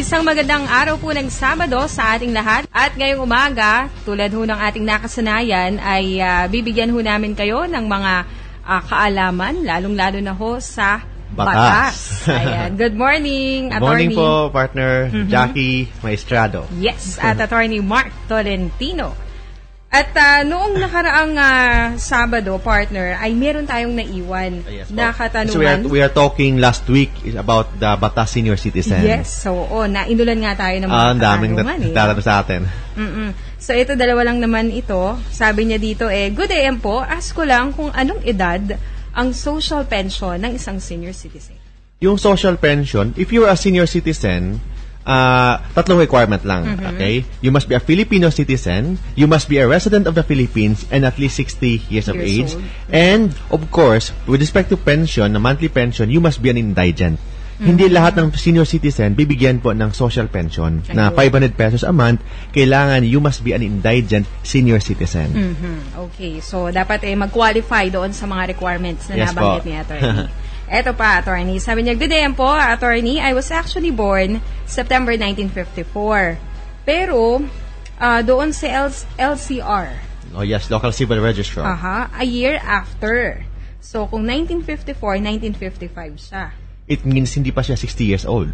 Isang magandang araw po ng Sabado sa ating lahat. At ngayong umaga, tulad ho ng ating nakasanayan, ay bibigyan ho namin kayo ng mga kaalaman, lalong-lalo na ho sa batas. Ayan. Good morning, Good Attorney. morning po, partner Jackie Maestrado. Yes, at Attorney Mark Tolentino. At noong nakaraang Sabado, partner, ay meron tayong naiwan na katanungan. So we are talking last week is about the Batas Senior Citizen. Yes, so nainulan nga tayo ng mga Ang daming katanungan. sa atin. So ito, dalawa lang naman ito. Sabi niya dito, good AM po, ask ko lang kung anong edad ang social pension ng isang senior citizen. Yung social pension, if you're a senior citizen, tatlong requirement lang, okay? You must be a Filipino citizen, you must be a resident of the Philippines, and at least 60 years of age. And, of course, with respect to pension, na monthly pension, you must be an indigent. Hindi lahat ng senior citizen bibigyan po ng social pension na 500 pesos a month. Kailangan you must be an indigent senior citizen. Okay, so dapat mag-qualify doon sa mga requirements na nabanggit ni Attorney. Eto pa, Attorney. Sabi niya, good day po, Attorney. I was actually born September 1954. Pero, doon sa LCR. Oh yes, Local Civil Registrar. A year after. So, kung 1954, 1955 siya. It means hindi pa siya 60 years old.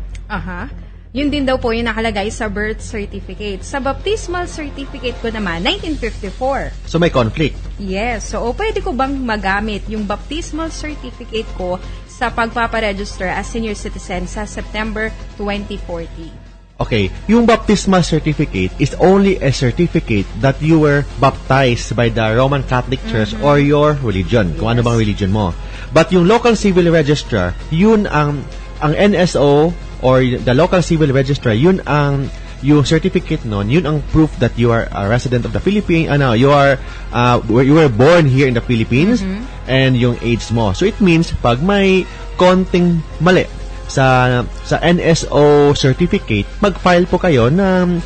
Yun din daw po yung nakalagay sa birth certificate. Sa baptismal certificate ko naman, 1954. So may conflict. Yes. So, pwede ko bang magamit yung baptismal certificate ko sa pagpaparegister as senior citizen sa September 2040? Okay, yung baptismal certificate is only a certificate that you were baptized by the Roman Catholic Church or your religion, kung ano bang religion mo. But yung local civil registrar, yun ang NSO or the local civil registrar, yun ang yung certificate nun, yun ang proof that you are a resident of the Philippines, you were born here in the Philippines, and yung age mo. So it means pag may konting mali sa NSO certificate, mag-file po kayo ng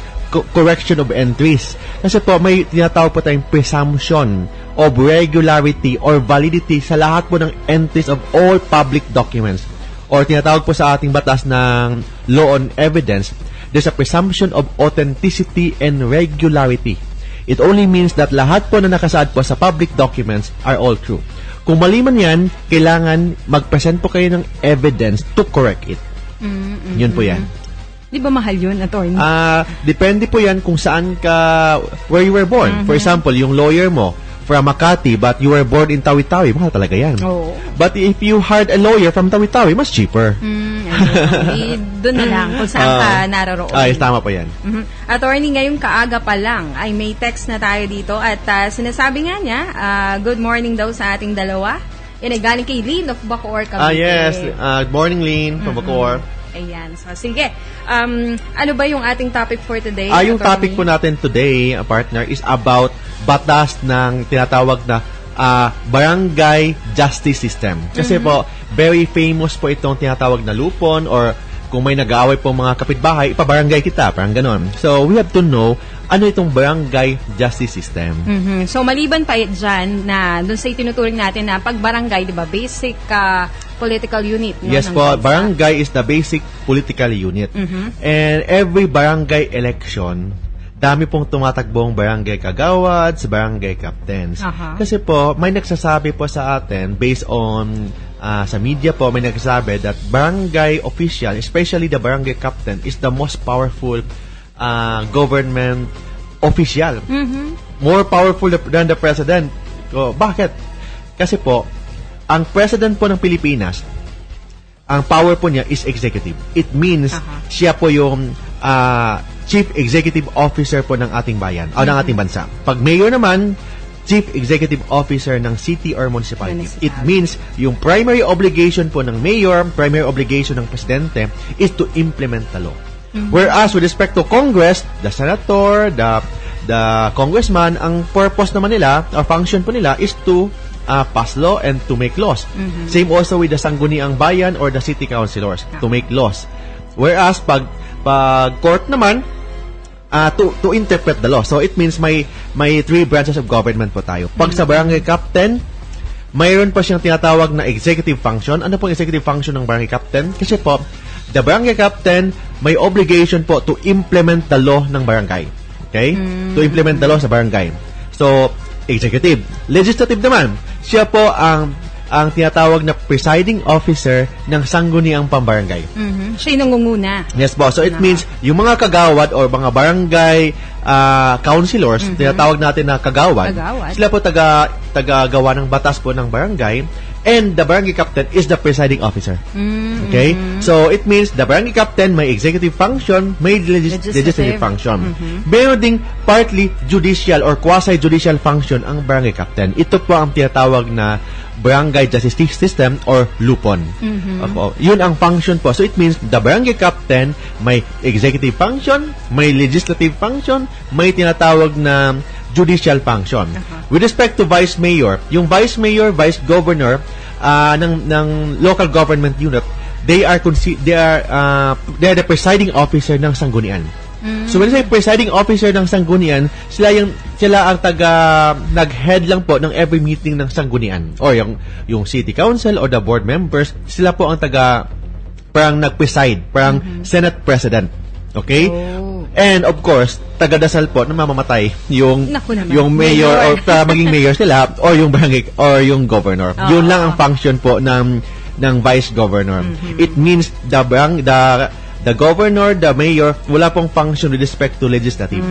correction of entries. Kasi po may tinatawag po tayong presumption of regularity or validity sa lahat po ng entries of all public documents. Or tinatawag po sa ating batas ng law on evidence, there's a presumption of authenticity and regularity. It only means that lahat po na nakasaad po sa public documents are all true. Kung mali man yan, kailangan mag-present po kayo ng evidence to correct it. Yun po yan. Di ba mahal yun, Attorney? Depende po yan kung saan ka, where you were born. For example, yung lawyer mo, from Makati, but you were born in Tawi-Tawi, mahal talaga yan. But if you hired a lawyer from Tawi-Tawi, mas cheaper. Doon na lang, kung saan ka naroroon. Tama po yan. Attorney, ngayong kaaga pa lang, ay may text na tayo dito at sinasabi nga niya, good morning daw sa ating dalawa. Yan ay galing kay Lynn of Bacoor, Cavite. Yes, good morning, Lynn, from Bacoor. Ayan. So, sige. Ano ba yung ating topic for today? Yung topic po natin today, partner, is about batas ng tinatawag na barangay justice system. Kasi po, very famous po itong tinatawag na lupon or kung may nag-aaway po mga kapitbahay, ipabarangay kita, parang ganon. So, we have to know ano itong barangay justice system. So, maliban pa dyan na dun sa itinuturing natin na pag barangay, di ba, basic political unit. No, yes po, barangay is the basic political unit. And every barangay election, dami pong tumatakbong barangay kagawads, barangay captains. Kasi po, may nagsasabi po sa atin, based on sa media po, may nagsasabi that barangay official, especially the barangay captain, is the most powerful government official. More powerful than the president. So, bakit? Kasi po, ang president po ng Pilipinas, ang power po niya is executive. It means, siya po yung chief executive officer po ng ating bayan, o ng ating bansa. Pag mayor naman, chief executive officer ng city or municipality. It means, yung primary obligation po ng mayor, primary obligation ng presidente, is to implement the law. Whereas, with respect to Congress, the senator, the congressman, ang purpose naman nila, or function po nila, is to pass law and to make laws. Same also with the sangguniang bayan or the city councilors, to make laws. Whereas, pag court naman, to interpret the law. So, it means may three branches of government po tayo. Pag sa barangay captain, mayroon pa siyang tinatawag na executive function. Ano pong executive function ng barangay captain? Kasi po, the barangay captain may obligation po to implement the law ng barangay. Okay? To implement the law sa barangay. So, executive. Legislative naman, siya po ang tinatawag na presiding officer ng sangguniang pambarangay. Siya yung nangunguna. Yes po. So, it means yung mga kagawad or mga barangay councilors, tinatawag natin na kagawad, sila po taga-gawa ng batas po ng barangay, and the barangay captain is the presiding officer. Okay? So, it means the barangay captain may executive function, may legislative function. Meron ding partly judicial or quasi-judicial function ang barangay captain. Ito po ang tinatawag na barangay justice system or lupon. Yun ang function po. So, it means the barangay captain may executive function, may legislative function, may tinatawag na judicial function. With respect to vice mayor, yung vice mayor, vice governor ng local government unit, they are the presiding officer ng sanggunian. So when I say presiding officer ng sanggunian, sila ang nag-head lang po ng every meeting ng sanggunian or yung city council or the board members, sila po ang parang nag-preside, parang Senate President. Okay? And of course, taga-dasal po na mamamatay yung mayor or maging mayor sila or yung barangay or yung governor. Yun lang ang function po ng vice governor. It means the governor, the mayor, wala pong function with respect to legislative.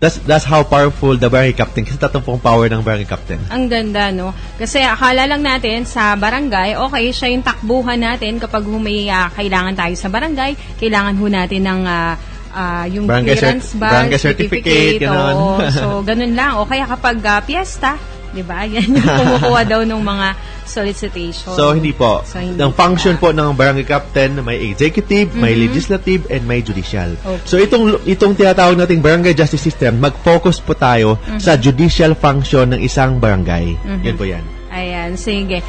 That's how powerful the barangay captain. Kasi tatong pong power ng barangay captain. Ang ganda, no? Kasi akala lang natin sa barangay, okay, siya yung takbuhan natin kapag may kailangan tayo sa barangay, kailangan ho natin ng yung barangay clearance barangay certificate, gano'n. So, ganun lang. O kaya kapag fiesta, di ba? Yan yung kumukuha daw ng mga solicitation. So, hindi po. Ang function po ng barangay captain, may executive, may legislative, and may judicial. So, itong tinatawag nating barangay justice system, mag-focus po tayo sa judicial function ng isang barangay. Yan po yan. Ayan, sige.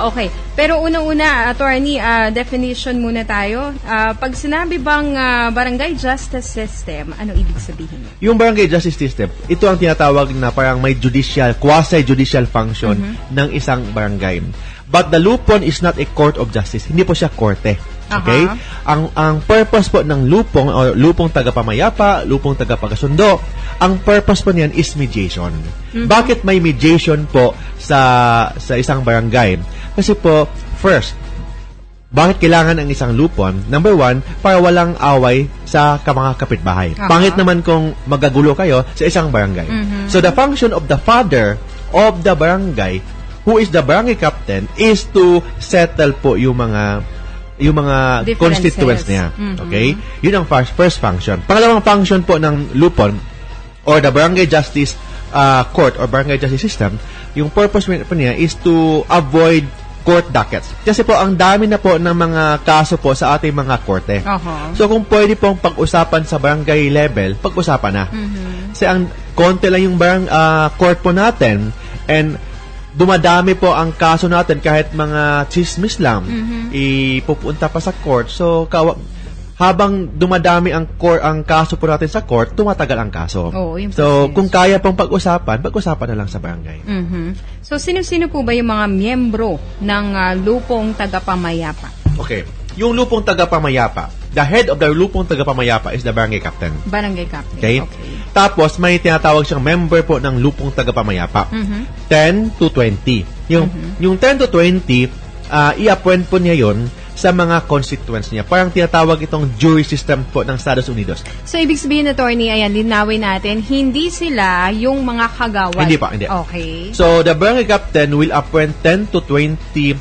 Okay. Pero unang-una, attorney, definition muna tayo. Pag sinabi bang barangay justice system, ano ibig sabihin? Yung barangay justice system, ito ang tinatawag na parang may judicial, quasi-judicial function ng isang barangay. But the lupon is not a court of justice. Hindi po siya korte. Okay? Ang purpose po ng lupong o lupong tagapamayapa, lupong tagapagasundo, ang purpose po niyan is mediation. Bakit may mediation po sa isang barangay? Kasi po, first, bakit kailangan ang isang lupon? Number one, para walang away sa mga kapitbahay. Pangit naman kung magagulo kayo sa isang barangay. So the function of the father of the barangay, who is the barangay captain, is to settle po yung mga constituents niya. Okay? Yun ang first function. Pangalawang function po ng lupon or the barangay justice court or barangay justice system, yung purpose po niya is to avoid court dockets. Kasi po, ang dami na po ng mga kaso po sa ating mga korte. So, kung pwede pong pag-usapan sa barangay level, pag-usapan na. Kasi ang konti lang yung court po natin and dumadami po ang kaso natin kahit mga chismis lang ipupunta pa sa court. So, habang dumadami ang kaso po natin sa court, tumatagal ang kaso. So, kung kaya pong pag-usapan na lang sa barangay. So, sino-sino po ba yung mga miyembro ng lupong tagapamayapa? Okay. Yung lupong tagapamayapa, the head of the lupong tagapamayapa is the barangay captain. Barangay captain. Okay? Tapos, may tinatawag siyang member po ng lupong tagapamayapa. 10 to 20. Yung 10 to 20, i-appoint po niya yon sa mga constituents niya. Parang tinatawag itong jury system po ng Estados Unidos. So, ibig sabihin, attorney, ayan, linawin natin, hindi sila yung mga kagawad. Hindi pa, hindi. Okay. So, the barangay captain will appoint 10 to 20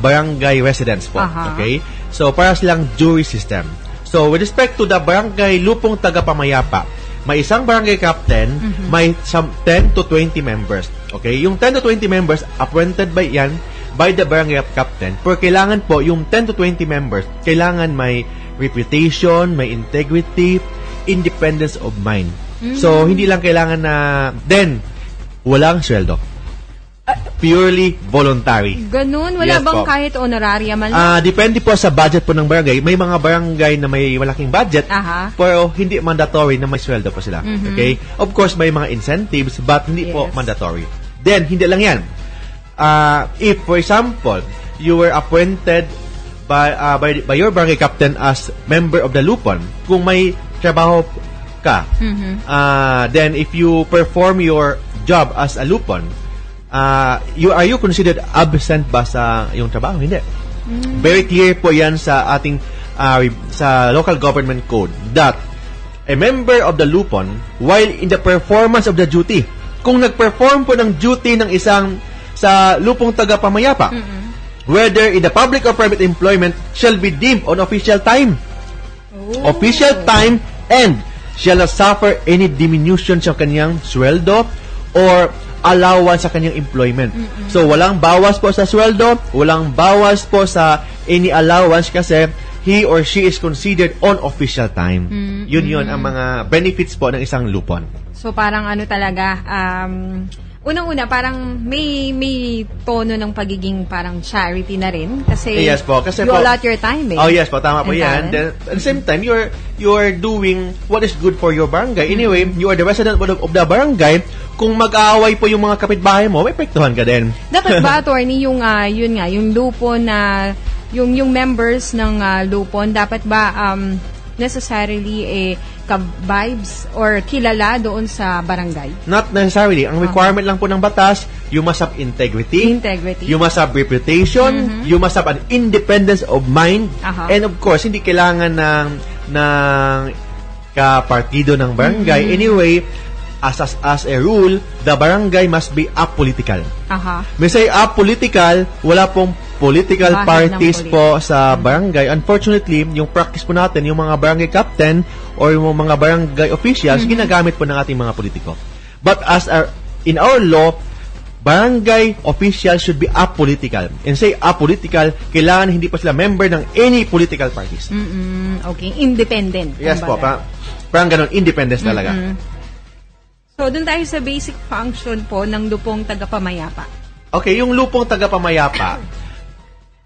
barangay residents po. Okay? So, para silang jury system. So, with respect to the barangay lupong tagapamayapa, may isang barangay captain, may 10 to 20 members. Okay? Yung 10 to 20 members, appointed by the barangay captain. Pero kailangan po, yung 10 to 20 members, kailangan may reputation, may integrity, independence of mind. So, hindi lang kailangan na, then, walang sweldo. Purely voluntary. Ganun? Wala bang kahit honoraria man? Depende po sa budget po ng barangay. May mga barangay na may malaking budget, pero hindi mandatory na may sweldo po sila. Okay? Of course, may mga incentives, but hindi po mandatory. Then, hindi lang yan. If, for example, you were appointed by your barangay captain as member of the lupon. Kung may trabaho ka, then if you perform your job as a lupon, are you considered absent ba sa yung trabaho? Hindi. Very clear po yan sa ating sa local government code that a member of the lupon, while in the performance of the duty, kung nag-perform po ng duty ng isang sa lupong tagapamayapa, whether in the public or private employment, shall be deemed on official time. Official time, and shall not suffer any diminution sa kanyang sweldo or allowance sa kanyang employment. So, walang bawas po sa sweldo, walang bawas po sa any allowance kasi he or she is considered on official time. Yun ang mga benefits po ng isang lupon. So, parang ano talaga, unang-una, parang may tono ng pagiging parang charity na rin. Kasi, yes po, kasi you allot your time eh. Oh yes po, tama po yan. Then, at the same time, you're doing what is good for your barangay. Anyway, you are the resident of the barangay. Kung mag-aaway po yung mga kapitbahay mo, may epektuhan ka din. Dapat ba, attorney, yung lupon na yung members ng lupon, dapat ba necessarily ka-vibes or kilala doon sa barangay? Not necessarily. Ang requirement lang po ng batas, you must have integrity. You must have reputation. You must have an independence of mind. And of course, hindi kailangan ng kapartido ng barangay. Anyway, as a rule, the barangay must be apolitical. May say apolitical, wala pong political parties po sa barangay. Unfortunately, yung practice po natin, yung mga barangay captain or yung mga barangay officials, ginagamit po ng ating mga politiko. But in our law, barangay officials should be apolitical. And say apolitical, kailangan hindi pa sila member ng any political parties. Okay, independent. Yes po, parang ganun, independence talaga. So, dun tayo sa basic function po ng lupong tagapamayapa. Okay, yung lupong tagapamayapa,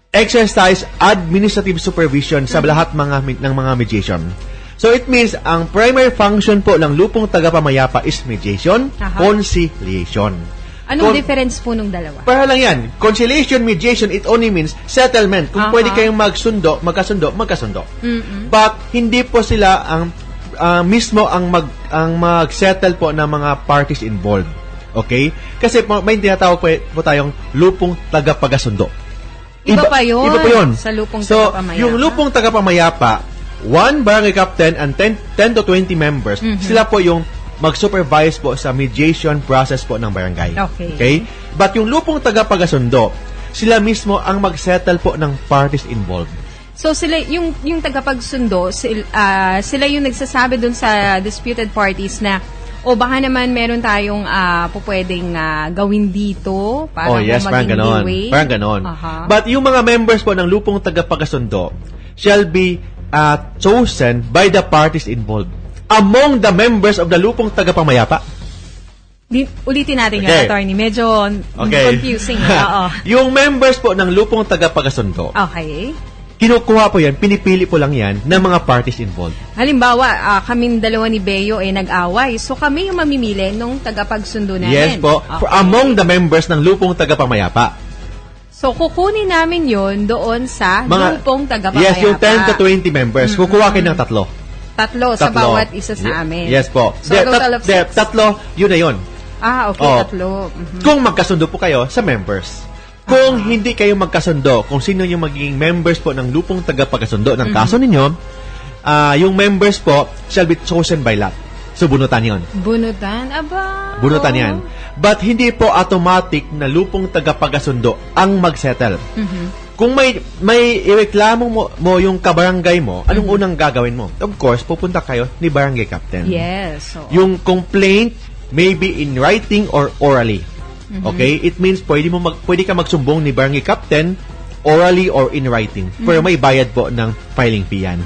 exercise administrative supervision sa lahat ng mga mediation. So, it means, ang primary function po ng lupong tagapamayapa is mediation, conciliation. Anong difference po nung dalawa? Para lang yan. Conciliation, mediation, it only means settlement. Kung pwede kayong magkasundo. But, hindi po sila mismo ang mag-settle po ng mga parties involved. Okay? Kasi may tinatawag po tayong lupong tagapagasundo. Iba pa yun. Sa lupong tagapamayapa. Yung lupong tagapamayapa, one barangay captain and 10 to 20 members, sila po yung mag-supervise po sa mediation process po ng barangay. Okay? But yung lupong tagapagasundo, sila mismo ang mag-settle po ng parties involved. So sila yung tagapagsundo, sila yung nagsasabi dun sa disputed parties na baka naman meron tayong pupwedeng gawin dito para maging leeway. Parang ganon. But yung mga members po ng lupong tagapagsundo shall be chosen by the parties involved among the members of the lupong tagapamayapa. Ulitin natin yung attorney. Medyo confusing. Yung members po ng lupong tagapagsundo. Kinukuha po yan, pinipili po lang yan ng mga parties involved. Halimbawa, kaming dalawa ni Beo nag-away. So, kami yung mamimili nung tagapagsundo namin. Yes po. Among the members ng lupong tagapamayapa. So, kukunin namin yon doon sa lupong tagapamayapa. Yes, yung 10 to 20 members. Kukuha kayo ng tatlo sa bawat isa sa amin. Yes po. So, total of 6. Tatlo, yun na yun. Okay, tatlo. Kung magkasundo po kayo sa members. Kung hindi kayo magkasundo, kung sino yung magiging members po ng lupong tagapagkasundo ng kaso ninyo, yung members po shall be chosen by lot. So, bunutan yun. Bunutan? Bunutan yan. But hindi po automatic na lupong tagapagkasundo ang mag-settle. Kung may ireklamo mo yung kabarangay mo, anong unang gagawin mo? Of course, pupunta kayo ni barangay captain. Yes. Yung complaint may be in writing or orally. Okay? It means pwede ka magsumbong ni barangay captain orally or in writing. Pero may bayad po ng filing fee yan.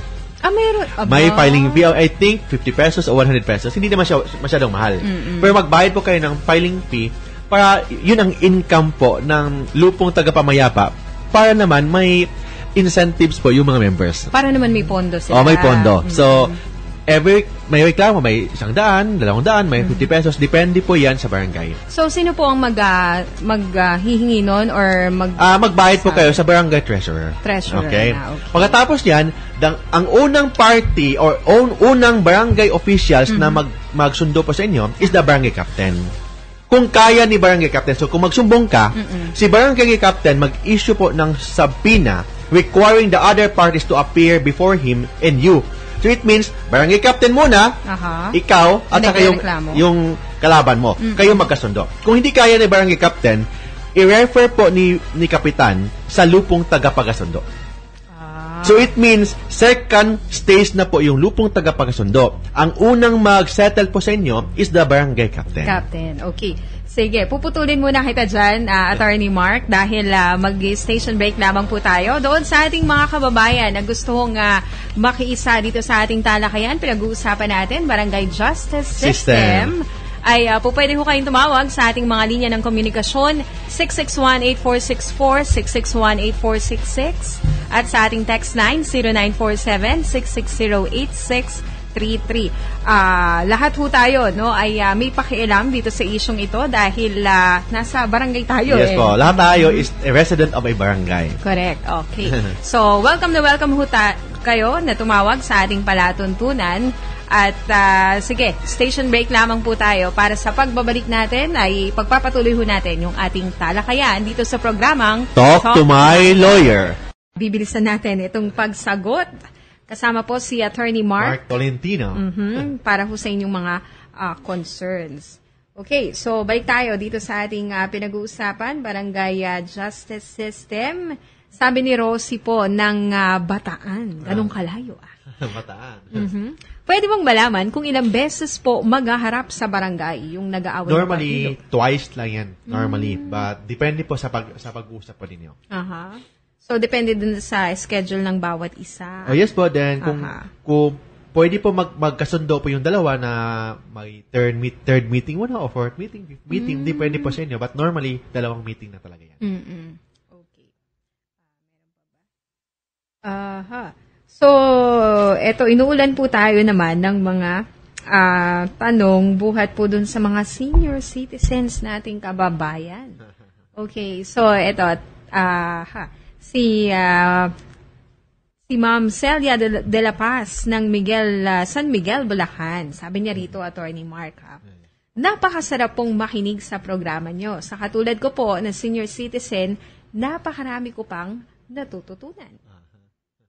Meron. May filing fee, I think 50 pesos o 100 pesos. Hindi naman masyadong mahal. Pero magbayad po kayo ng filing fee para yun ang income po ng lupong tagapamayapa para naman may incentives po yung mga members. Para naman may pondo sila. May pondo. So, may reklamo, may 100, 200, may 50 pesos. Depende po yan sa barangay. So, sino po ang maghihingi nun or magbayad po kayo sa barangay treasurer. Okay? Pagkatapos yan, ang unang party or unang barangay officials na magsundo po sa inyo is the barangay captain. Kung kaya ni barangay captain, so kung magsumbong ka, si barangay captain mag-issue po ng subpoena requiring the other parties to appear before him and you. So it means, barangay captain muna, ikaw, at saka yung kalaban mo. Kayo magkasundo. Kung hindi kaya ni barangay captain, i-refer po ni kapitan sa lupong tagapagasundo. So it means, second stage na po yung lupong tagapagasundo. Ang unang mag-settle po sa inyo is the barangay captain. Captain, okay. Sige, puputulin muna kita dyan, Attorney Mark, dahil mag-station break lamang po tayo. Doon sa ating mga kababayan na gustong makiisa dito sa ating talakayan, pinag-uusapan natin, Barangay Justice System. Ay po pwede ho kayong tumawag sa ating mga linya ng komunikasyon 661-8464, 661-8466 at sa ating text line 0947-660-8633. Lahat ho tayo ay may pakialam dito sa isyong ito dahil nasa barangay tayo. Yes po, lahat tayo is a resident of a barangay. Correct, okay. So, welcome ho kayo na tumawag sa ating palatuntunan. At sige, station break lamang po tayo para sa pagbabalik natin ay pagpapatuloy ho natin yung ating talakayan dito sa programang Talk to My Lawyer. Bibilisan natin itong pagsagot. Kasama po si Attorney Mark Tolentino. Para ho sa inyong mga concerns. Okay, so balik tayo dito sa ating pinag-uusapan, Barangay Justice System. Sabi ni Rosie po ng Bataan. Ganong kalayo Bataan. Pwede bang malaman kung ilang beses po maghaharap sa barangay yung nag-aaway? Normally, twice lang yan. Normally. But depende po sa pag-uusap po ninyo. So, depende dun sa schedule ng bawat isa. Oh, yes po. Then, kung pwede po magkasundo po yung dalawa na may third meeting muna o fourth meeting, depende po sa inyo. But normally, dalawang meeting na talaga yan. Okay. So, eto, inuulan po tayo naman ng mga tanong buhat po dun sa mga senior citizens nating kababayan. Okay, so eto, si Ma'am Celia de la Paz ng San Miguel, Bulacan. Sabi niya rito, Attorney Mark, napakasarap pong makinig sa programa nyo. Sa katulad ko po na senior citizen, napakarami ko pang natututunan.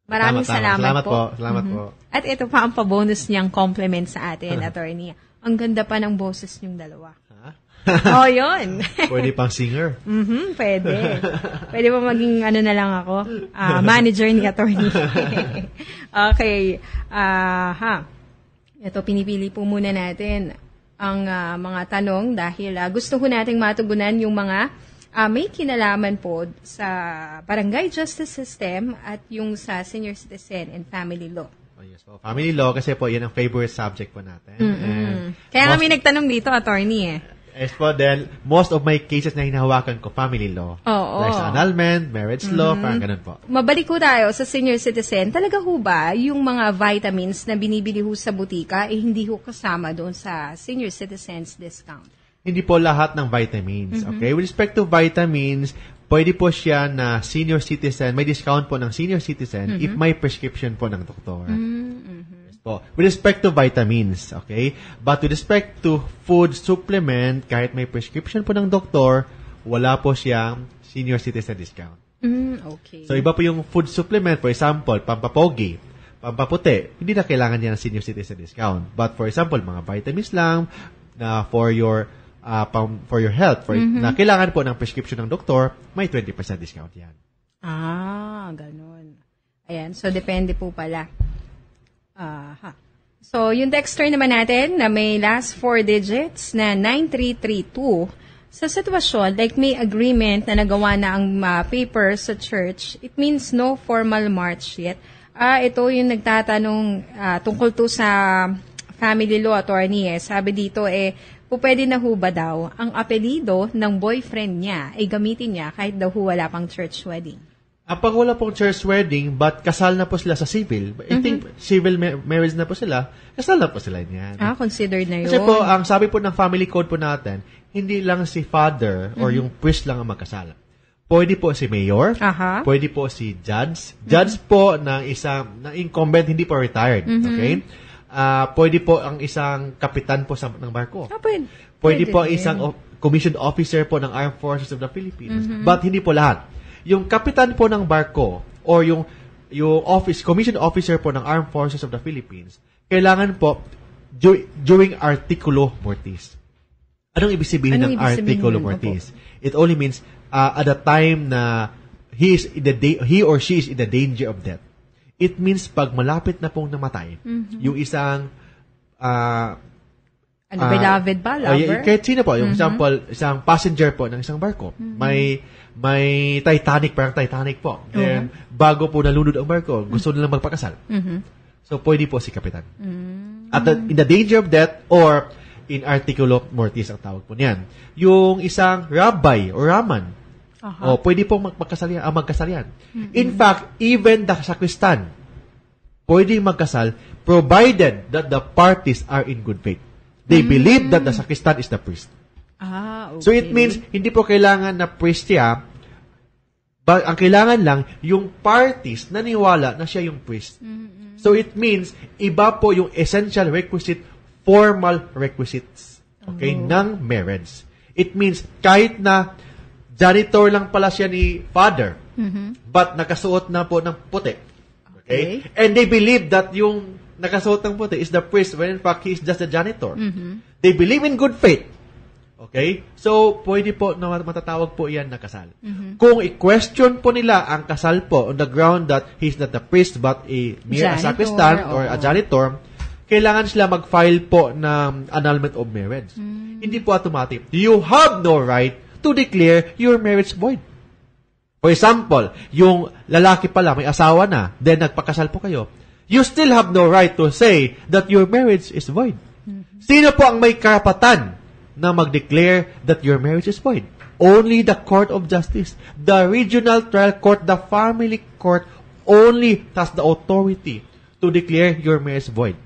Maraming salamat po. Salamat po. At ito pa ang pa-bonus niyang compliment sa atin, Attorney. Ang ganda pa ng boses niyong dalawa. Oh, yun. Pwede pang singer. Pwede. Pwede pa maging na lang ako, manager ni Attorney. Okay. Ito, pinipili po muna natin ang mga tanong dahil gusto ko nating matugunan yung mga may kinalaman po sa Barangay Justice System at yung sa Senior Citizen and Family Law. Oh, yes po. Family Law kasi po yan ang favorite subject po natin. Kaya kami nagtanong dito, Attorney Yes po, then most of my cases na hinahawakan ko, family law. Like sa annulment, marriage law, parang ganun po. Mabalik ko tayo sa senior citizen. Talaga ho ba yung mga vitamins na binibili ho sa butika hindi ho kasama doon sa senior citizens discount? Hindi po lahat ng vitamins. Okay? With respect to vitamins, pwede po siya na senior citizen, may discount po ng senior citizen if may prescription po ng doktor. With respect to vitamins, okay? But with respect to food supplement, kahit may prescription po ng doktor, wala po siyang senior citizen discount. Okay. So, iba po yung food supplement, for example, pampapogi, pampaputi, hindi na kailangan niya ng senior citizen discount. But for example, mga vitamins lang na for your health, na kailangan po ng prescription ng doktor, may 20% discount yan. Ganun. Ayan, so depende po pala. So, yung texter naman natin na may last 4 digits na 9332, sa sitwasyon, like may agreement na nagawa na ang paper sa church, it means no formal march yet. Ito yung nagtatanong tungkol to sa family law, Attorney. Sabi dito, pwede na ho ba daw ang apelido ng boyfriend niya ay gamitin niya kahit daw ho wala pang church wedding? Pag wala pong church wedding, but kasal na po sila sa civil, I think civil marriage na po sila, kasal na po sila niyan. Considered na yun. Kasi po, ang sabi po ng family code po natin, hindi lang si father or yung priest lang ang magkasal. Pwede po si mayor, pwede po si judge. Judge po ng isang incumbent, hindi po retired. Okay? Pwede po ang isang kapitan po ng barko. Pwede po ang isang commissioned officer po ng Armed Forces of the Philippines. But hindi po lahat. Yung kapitan po ng barko or yung commissioned officer po ng Armed Forces of the Philippines, kailangan po during Articulo Mortis. Anong ibig sabihin ng Articulo Mortis? It only means at the time na he or she is in the danger of death. It means pag malapit na pong namatay, yung isang beloved ba? Lover? Kahit sino po. Yung example, isang passenger po ng isang barko. May Titanic, parang Titanic po. Then, bago po nalunod ang barko, gusto nilang magpakasal. So, pwede po si kapitan. At in the danger of death or in Articulo Mortis ang tawag po niyan. Yung isang rabbi or raman, pwede po magkasal yan. In fact, even the sacristan, pwede magkasal provided that the parties are in good faith. They believe that the sacristan is the priest. Okay. So it means, hindi po kailangan na priest siya, but ang kailangan lang, yung parties naniwala na siya yung priest. So it means, iba po yung essential requisite, formal requisites, okay, ng marriage. It means, kahit na janitor lang pala siya ni father, but nakasuot na po ng puti. Okay? And they believe that yung nakasuot ng puti is the priest when in fact he is just a janitor. They believe in good faith. Okay? So, pwede po na matatawag po iyan na kasal. Kung i-question po nila ang kasal po on the ground that he's not a priest but a mere sacristan or a janitor, kailangan sila mag-file po ng annulment of marriage. Hindi po automatic. You have no right to declare your marriage void. For example, yung lalaki pala, may asawa na, then nagpakasal po kayo, you still have no right to say that your marriage is void. Sino po ang may karapatan na mag-declare that your marriage is void? Only the Court of Justice. The Regional Trial Court, the Family Court, only has the authority to declare your marriage void.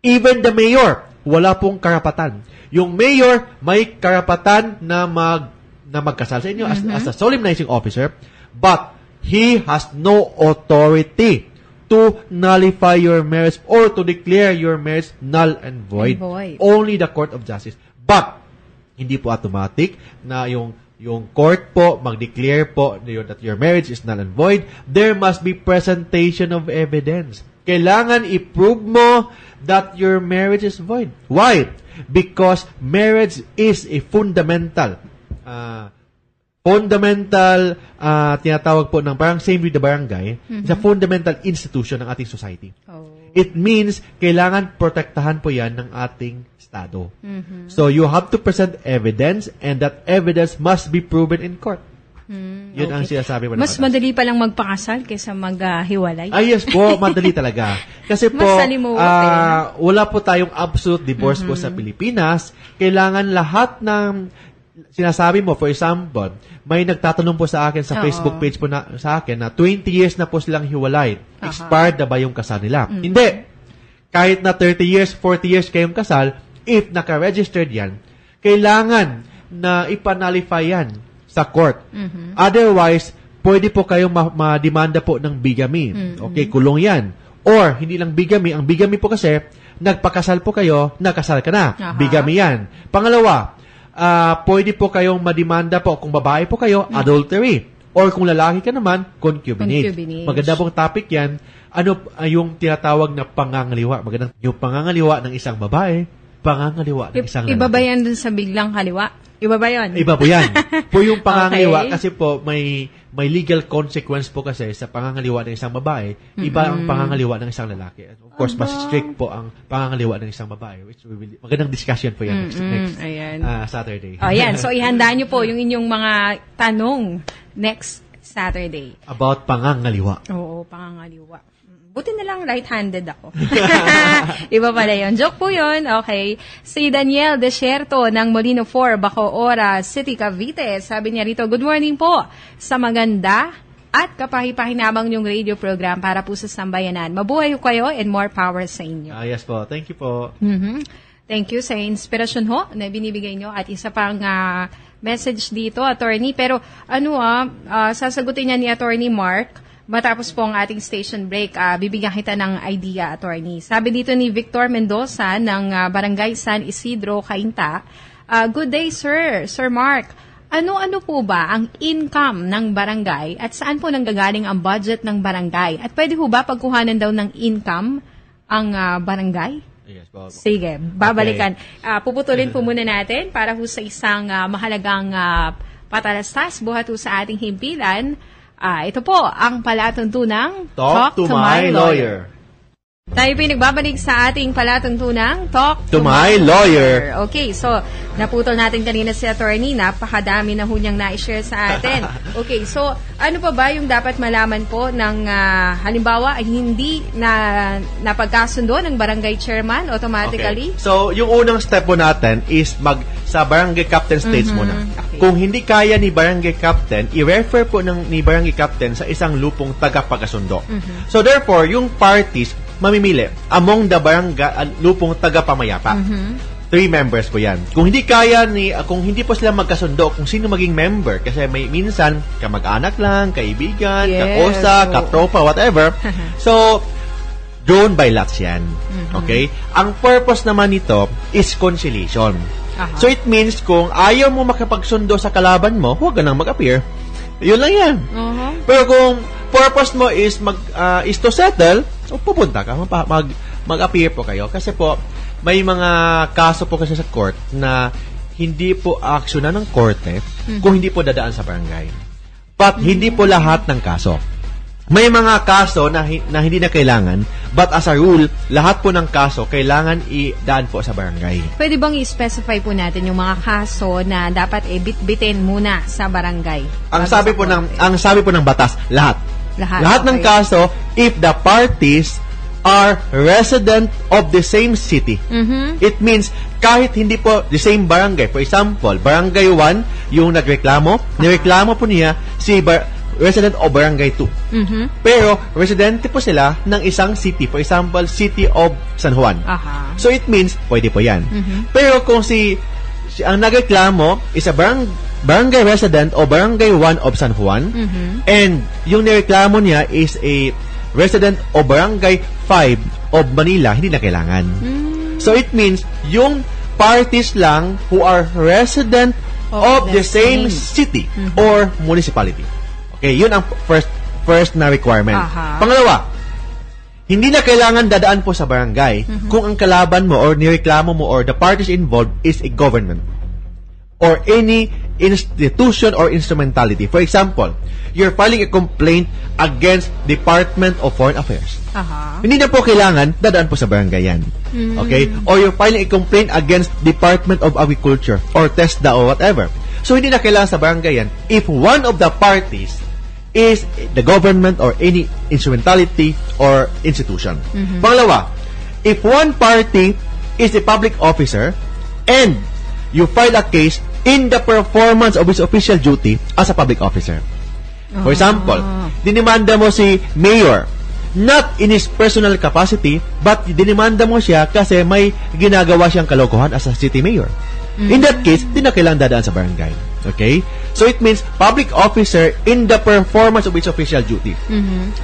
Even the mayor, wala pong karapatan. Yung mayor, may karapatan na magkasal sa inyo as a solemnizing officer, but he has no authority to nullify your marriage or to declare your marriage null and void. Only the Court of Justice. But, hindi po automatic na yung court po mag-declare po that your marriage is null and void. There must be presentation of evidence. Kailangan i-prove mo that your marriage is void. Why? Because marriage is a fundamental tinatawag po ng parang same with the barangay, is a fundamental institution ng ating society. It means, kailangan protektahan po yan ng ating Estado. So, you have to present evidence and that evidence must be proven in court. Yun ang sinasabi mo. Mas madali palang magpakasal kaysa maghiwalay? Yes po, madali talaga. Kasi po, wala po tayong absolute divorce po sa Pilipinas. Kailangan lahat ng sinasabi mo, for example, may nagtatanong po sa akin sa Facebook page po sa akin na 20 years na po silang hiwalay. Expired na ba yung kasal nila? Hindi. Kahit na 30 years, 40 years kayong kasal, if naka-registered yan, kailangan na ipanalify yan sa court. Otherwise, pwede po kayong ma-demanda po ng bigamy. Okay, kulong yan. Or, hindi lang bigamy. Ang bigamy po kasi, nagpakasal po kayo, nakasal ka na. Bigamy yan. Pangalawa, pwede po kayong mademanda po kung babae po kayo, adultery. Or kung lalaki ka naman, concubinage. Maganda pong topic yan. Ano yung tinatawag na pangangaliwa? Magandang yung pangangaliwa ng isang babae, pangangaliwa ng isang lalaki. Iba ba yan dun sa biglang haliwa? Iba ba yan? Iba po yan. Po yung pangangaliwa kasi po may legal consequence po kasi sa pangangaliwa ng isang babae, iba ang pangangaliwa ng isang lalaki. Of course, mas strict po ang pangangaliwa ng isang babae, which magandang discussion po yan next Saturday. Ayan. So, ihandaan nyo po yung inyong mga tanong next Saturday. About pangangaliwa. Oo, pangangaliwa. Buti na lang right-handed ako. Iba pala yun. Joke po yun. Okay. Si Daniel Desierto ng Molino 4, Bacoora City, Cavite. Sabi niya rito, good morning po. Sa maganda at kapahipahinabang yung radio program para po sa sambayanan. Mabuhay ko kayo and more power sa inyo. Yes po. Thank you po. Thank you sa inspirasyon ho na binibigay nyo at isa pang message dito, Attorney. Pero sasagutin niya ni Attorney Mark matapos po ang ating station break. Bibigyan kita ng idea, Attorney. Sabi dito ni Victor Mendoza ng Barangay San Isidro, Cainta. Good day, sir. Sir Mark. Ano-ano po ba ang income ng barangay at saan po nanggagaling ang budget ng barangay? At pwede po ba pagkuhanan daw ng income ang barangay? Yes, Bob. Sige, babalikan. Okay. Puputulin po muna natin para po sa isang mahalagang patalastas buhat po sa ating himpilan. Ito po ang palatuntunang Talk to my lawyer. Tayo po nagbabalik sa ating palatuntunang Talk to my lawyer. Okay, so naputol natin kanina si Attorney, napakadami na hunyang na-share sa atin. Okay, so ano pa ba yung dapat malaman po ng halimbawa ay hindi na napagkasundo ng barangay chairman automatically? Okay. So yung unang step po natin is sa barangay captain stage muna. Okay. Kung hindi kaya ni barangay captain, i-refer po ni barangay captain sa isang lupong tagapagkasundo. So therefore, yung parties mamimili among the barangay lupong tagapamayapa. 3 members po yan. Kung hindi kung hindi po sila magkasundo kung sino maging member, kasi may minsan kamag-anak lang, kaibigan, kakosa, katropa, whatever. So, drawn by lots yan. Okay? Ang purpose naman nito is conciliation. So, it means kung ayaw mo makapagsundo sa kalaban mo, huwag ka nang mag-appear. Yun lang yan. Pero kung purpose mo is to settle, pupunta ka, mag-appear po kayo. Kasi po, may mga kaso po kasi sa court na hindi po aksyonan ng korte kung hindi po dadaan sa barangay. But hindi po lahat ng kaso. May mga kaso na hindi na kailangan, but as a rule, lahat po ng kaso kailangan idaan po sa barangay. Pwede bang i-specify po natin yung mga kaso na dapat bitbitin muna sa barangay? Ang sabi po ng batas, lahat. Lahat ng kaso, if the parties are resident of the same city. It means kahit hindi po the same barangay. For example, barangay 1, yung nireklamo po niya si resident of barangay 2. Pero residente po sila ng isang city. For example, city of San Juan. So it means pwede po yan. Pero kung ang nagreklamo is a barangay resident o barangay 1 of San Juan, and yung nireklamo niya is a resident o barangay 5 of Manila, hindi na kailangan. So it means yung parties lang who are resident of the same city or municipality. Okay, yun ang first na requirement. Pangalawa, hindi na kailangan dadaan po sa barangay kung ang kalaban mo or nireklamo mo or the parties involved is a government or any institution or instrumentality. For example, you're filing a complaint against Department of Foreign Affairs. Hindi na po kailangan dadaan po sa barangay yan. Okay? Or you're filing a complaint against Department of Agriculture or TESDA or whatever. So, hindi na kailangan sa barangay yan if one of the parties is the government or any instrumentality or institution. Pangalawa, if one party is a public officer and you file a case in the performance of his official duty as a public officer. For example, dinimanda mo si mayor, not in his personal capacity, but dinimanda mo siya kasi may ginagawa siyang kalokohan as a city mayor. In that case, di na kailangan dadaan sa barangay. Okay? So it means public officer in the performance of his official duty.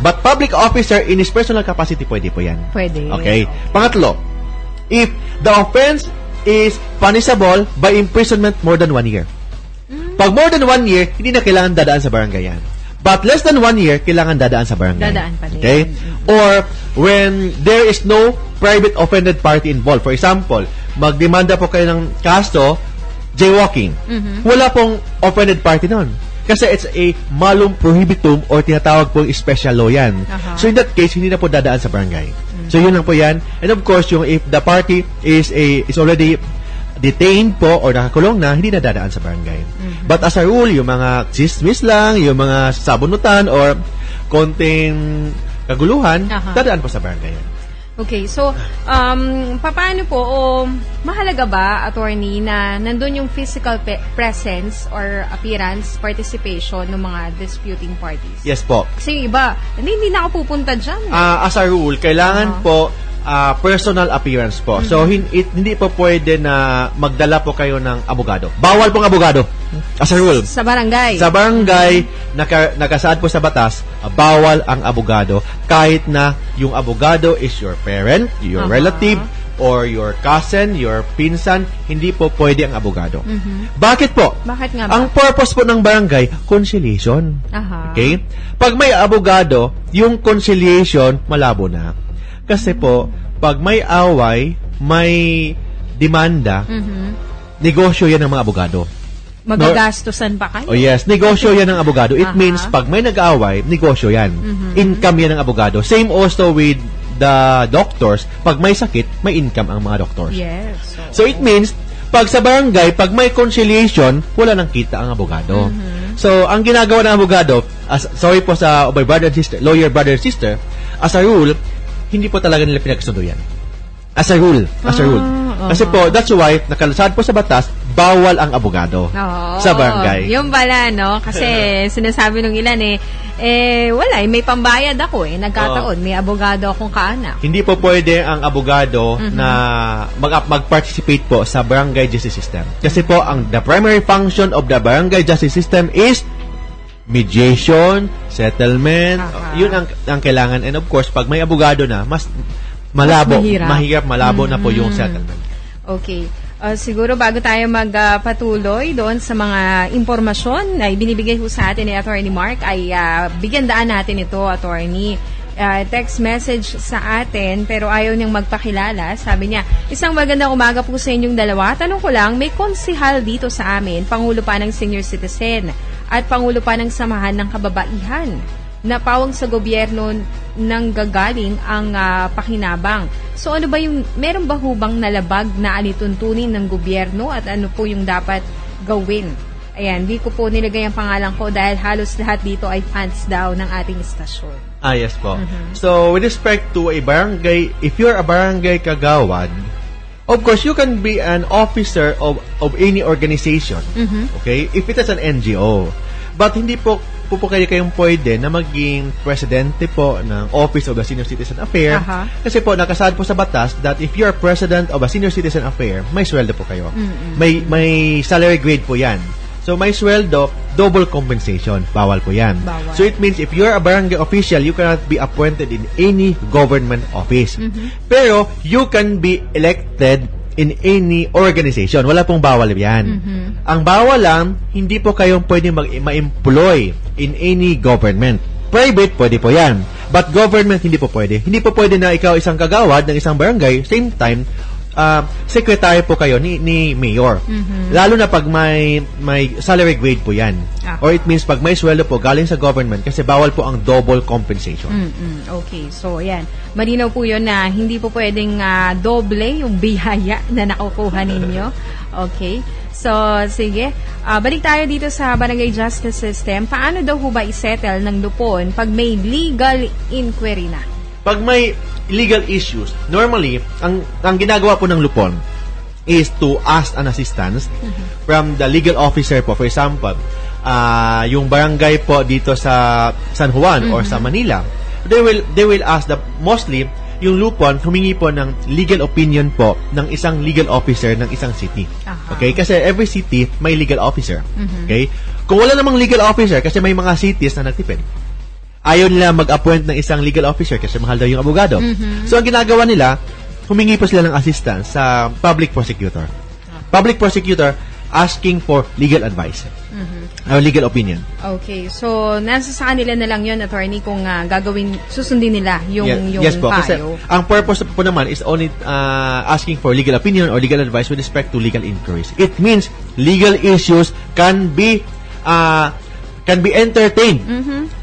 But public officer in his personal capacity, pwede po yan. Pwede. Okay? Pangatlo, if the offense is punishable by imprisonment more than 1 year. Pag more than 1 year, hindi na kailangan dadaan sa barangay yan. But less than 1 year, kailangan dadaan sa barangay. Dadaan pa din. Okay? Or when there is no private offended party involved. For example, magdemanda po kayo ng kaso, jaywalking. Wala pong offended party nun. Kasi it's a malum prohibitum or tinatawag pong special law yan. So in that case, hindi na po dadaan sa barangay. So yun lang po yan. And of course, yung if the party is already detained po or nakakulong na, hindi na dadaan sa barangay. But as a rule, yung mga chismis lang, yung mga sabunutan or konting kaguluhan, dadaan po sa barangay yan. Okay, so, paano po, mahalaga ba, attorney, na nandun yung physical presence or appearance, participation ng mga disputing parties? Yes po. Kasi yung iba, hindi na ako pupunta dyan. As a rule, kailangan po personal appearance po. So, hindi po pwede na magdala po kayo ng abogado. Bawal pong abogado. As a rule. Sa barangay. Sa barangay, nakasaad po sa batas, bawal ang abogado. Kahit na yung abogado is your parent, your relative, or your cousin, your pinsan, hindi po pwede ang abogado. Bakit po? Bakit nga ba? Ang purpose po ng barangay, conciliation. Okay? Pag may abogado, yung conciliation, malabo na. Kasi po, pag may away, may demanda, negosyo yan ng mga abogado. Magagastusan pa kayo? Oh yes, negosyo yan ng abogado. It means, pag may nag-away, negosyo yan. Income yan ng abogado. Same also with the doctors. Pag may sakit, may income ang mga doctors. Yes. So it means, pag sa barangay, pag may conciliation, wala nang kita ang abogado. So, ang ginagawa ng abogado, sorry po sa my brother and sister, lawyer brother and sister, as a rule, hindi po talaga nila pinagsundo yan. As a rule. Kasi po, that's why, nakalasad po sa batas, bawal ang abogado sa barangay. Yung pala, no? Kasi sinasabi nung ilan wala, may pambayad ako nagkataon, may abogado akong kaanak. Hindi po pwede ang abogado na mag-participate po sa barangay justice system. Kasi po, the primary function of the barangay justice system is mediation, settlement, yun ang kailangan. And of course, pag may abogado na, mas malabo, malabo na po yung settlement. Okay. Siguro bago tayo magpatuloy doon sa mga impormasyon na ibinibigay ho sa atin ni Attorney Mark, ay bigyan daan natin ito, Attorney. Text message sa atin, pero ayaw niyang magpakilala. Sabi niya, isang magandang umaga po sa inyong dalawa. Tanong ko lang, may konsihal dito sa amin, Pangulo pa ng Senior Citizen at Pangulo pa ng Samahan ng Kababaihan na pawang sa gobyerno nang gagaling ang pakinabang. So ano ba yung, meron ba hubang nalabag na alituntunin ng gobyerno at ano po yung dapat gawin? Ayan, di ko po nilagay ang pangalan ko dahil halos lahat dito ay fans daw ng ating istasyon. Yes po. So with respect to a barangay, if you're a barangay kagawad, of course, you can be an officer of any organization. Okay? If it is an NGO. But hindi po kayong pwede na maging presidente po ng Office of the Senior Citizen Affair. Kasi po, nakasaad po sa batas that if you are president of a Senior Citizen Affair, may sweldo po kayo. May salary grade po yan. So, may sweldo, double compensation. Bawal po yan. So, it means if you're a barangay official, you cannot be appointed in any government office. Pero, you can be elected in any organization. Wala pong bawal yan. Ang bawal lang, hindi po kayong pwede ma-employ in any government. Private, pwede po yan. But government, hindi po pwede. Hindi po pwede na ikaw isang kagawad ng isang barangay, same time, secretary po kayo ni mayor. Lalo na pag may salary grade po yan. Or it means pag may sweldo po galing sa government kasi bawal po ang double compensation. Okay, so yan. Malinaw po yun na hindi po pwedeng doble yung biyaya na nakukuha ninyo. Okay. So, sige. Balik tayo dito sa Barangay Justice System. Paano daw ho ba isettle ng lupon pag may legal inquiry na? Pag may legal issues, normally, ang ginagawa po ng lupon is to ask an assistance from the legal officer po. For example, yung barangay po dito sa San Juan or sa Manila, they will ask mostly yung lupon humingi po ng legal opinion po ng isang legal officer ng isang city. Okay? Kasi every city may legal officer. Okay? Kung wala namang legal officer, kasi may mga cities na nagtipid, ayaw nila mag-appoint ng isang legal officer kasi mahal daw yung abogado. So, ang ginagawa nila, humingi po sila ng assistance sa public prosecutor. Public prosecutor asking for legal advice. Or legal opinion. Okay. So, nasa sa kanila na lang yun, attorney, kung susundin nila yung yes po, payo. kasi ang purpose po naman is only asking for legal opinion or legal advice with respect to legal inquiries. It means legal issues can be entertained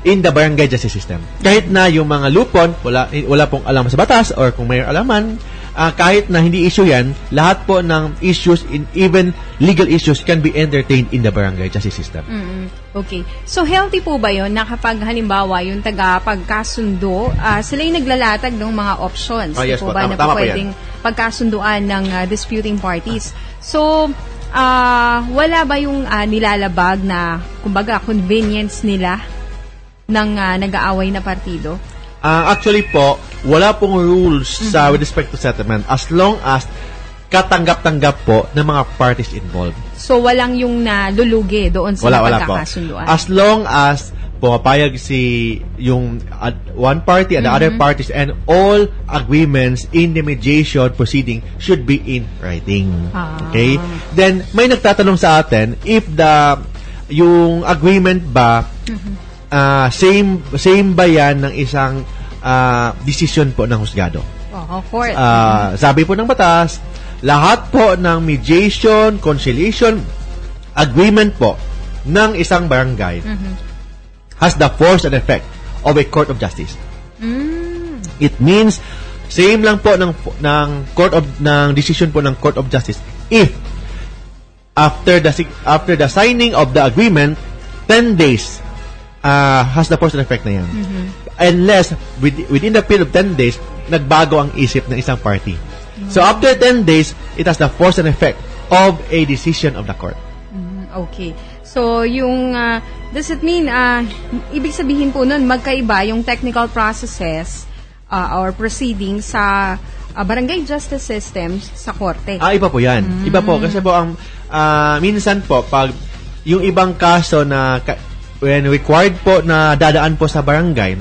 in the barangay justice system. Kahit na yung mga lupon, wala pong alam sa batas or kung may alaman, kahit na hindi issue yan, lahat po ng issues, even legal issues, can be entertained in the barangay justice system. Okay. So, healthy po ba yun na kapag halimbawa yung pagkasundo, sila yung naglalatag ng mga options? Yes po, ba, na tama pwedeng pagkasunduan ng disputing parties? So, wala ba yung nilalabag na, kumbaga, convenience nila ng nag-aaway na partido? Actually po, wala pong rules with respect to settlement as long as katanggap-tanggap po ng mga parties involved. So, walang yung nalulugi doon sa pagkakasunduan? As long as pumapayag yung one party and the other parties and all agreements in the mediation proceeding should be in writing. Okay? Then, may nagtatanong sa atin if yung agreement ba same ba yan ng isang decision po ng husgado? Of course. Sabi po ng batas, lahat po ng mediation, conciliation, agreement po ng isang barangay has the force and effect of a court of justice. It means same lang po ng decision po ng court of justice if after the signing of the agreement 10 days has the force and effect na yan. Unless within the period of 10 days nagbago ang isip ng isang party. So after 10 days it has the force and effect of a decision of the court. Okay. So, yung, does it mean, ibig sabihin po nun, magkaiba yung technical processes or proceedings sa barangay justice systems sa korte? Iba po yan. Iba po. Kasi po, minsan po, pag yung ibang kaso na, when required po na dadaan po sa barangay,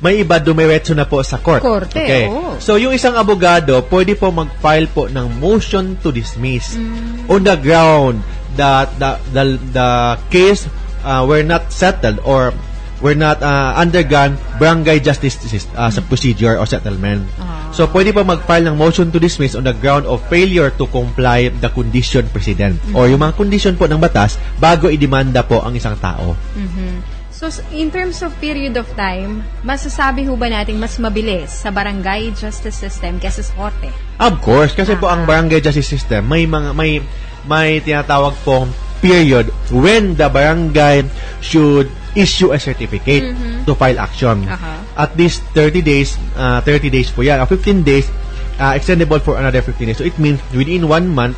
may iba dumiretso na po sa korte. Okay. So, yung isang abogado, pwede po mag-file po ng motion to dismiss on the ground that the case were not settled or were not undergone barangay justice procedure or settlement. So, pwede pa mag-file ng motion to dismiss on the ground of failure to comply the condition precedent or yung mga condition po ng batas bago idemanda po ang isang tao. So, in terms of period of time, masasabi ho ba natin mas mabilis sa barangay justice system kaysa sa korte? Of course, kasi po ang barangay justice system may tinatawag pong period when the barangay should issue a certificate to file action. At least 30 days po yan. 15 days, extendable for another 15 days. So it means within 1 month,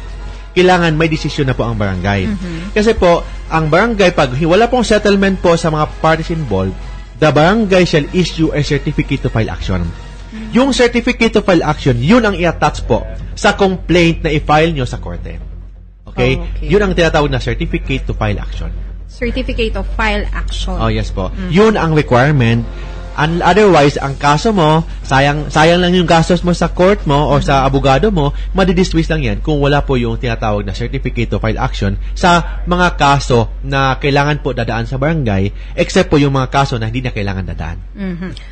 kailangan may desisyon na po ang barangay. Kasi po, ang barangay, pag wala pong settlement po sa mga parties involved, the barangay shall issue a certificate to file action. Yung certificate to file action, yun ang i-attach po sa complaint na i-file nyo sa korte. Okay? Yun ang tinatawag na certificate to file action. Certificate of file action. Oh, yes po. Yun ang requirement. And otherwise, ang kaso mo, sayang lang yung gastos mo sa court mo o sa abogado mo, madidismiss lang yan kung wala po yung tinatawag na certificate to file action sa mga kaso na kailangan po dadaan sa barangay, except po yung mga kaso na hindi na kailangan dadaan.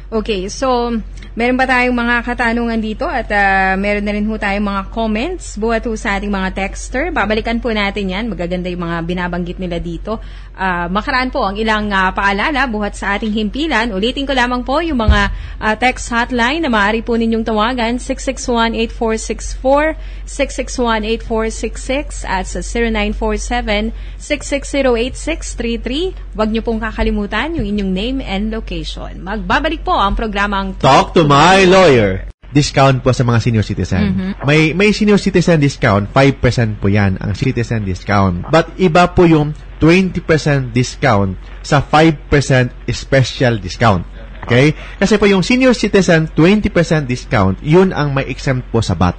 Okay, so meron ba tayong mga katanungan dito at meron na rin po tayong mga comments buhat po sa ating mga texter. Babalikan po natin yan. Magaganda yung mga binabanggit nila dito. Makaraan po ang ilang paalala buhat sa ating himpilan. Ulitin ko lamang po yung mga text hotline na maaari po ninyong tawagan 661-8464, 661-8466 at sa 0947-660-8633. Huwag niyo pong kakalimutan yung inyong name and location. Magbabalik po ang programang Talk to My Lawyer. Discount po sa mga senior citizen. May senior citizen discount, 5% po yan ang citizen discount. But iba po yung 20% discount sa 5% special discount. Okay? Kasi po yung senior citizen 20% discount, yun ang may exempt po sa VAT.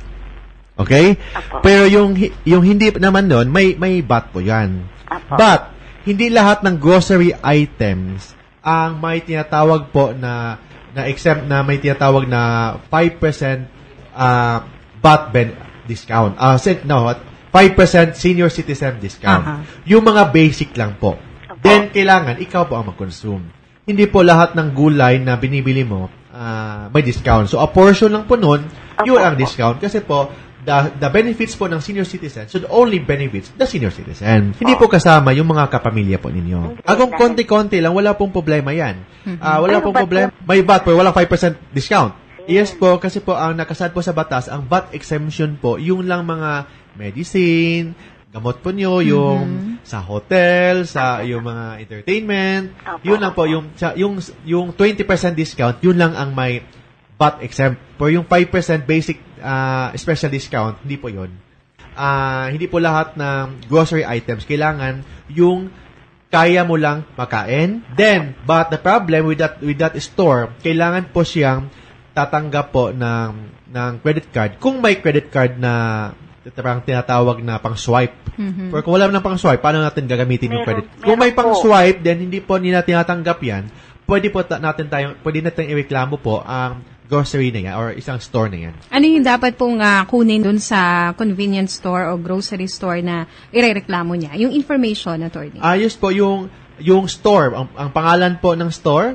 Okay? Pero yung hindi naman doon, may VAT po yan. But hindi lahat ng grocery items ang may tinatawag po na exempt na may tinatawag na 5% VAT discount. 5% senior citizen discount. Yung mga basic lang po. Then, kailangan ikaw po ang mag-consume. Hindi po lahat ng gulay na binibili mo may discount. So, a portion lang po nun, yun ang discount. Kasi po, the benefits po ng senior citizen should only benefits the senior citizen. Hindi po kasama yung mga kapamilya po ninyo. Kung konti-konti lang, wala pong problema yan. Wala pong problema. May VAT pero walang 5% discount. Yes po, kasi po ang nakasad po sa batas, ang VAT exemption po, yung lang mga medicine, gamot po nyo, yung sa hotel, sa yung mga entertainment, yun lang po, yung 20% discount, yun lang ang may VAT exempt. For yung 5% basic special discount, hindi po yun. Hindi po lahat ng grocery items, kailangan yung kaya mo lang makain. Then, but the problem with that store, kailangan po siyang tatanggap po ng credit card. Kung may credit card na tinatawag na pang-swipe. Or kung wala ng pang-swipe, paano natin gagamitin yung credit? Kung may pang-swipe, then hindi po nila tinatanggap yan, pwede natin ireklamo po ang grocery na yan or isang store na yan. Ano yung dapat pong kunin dun sa convenience store o grocery store na irereklamo niya? Yung information, attorney. Ayos po, yung store, ang pangalan po ng store,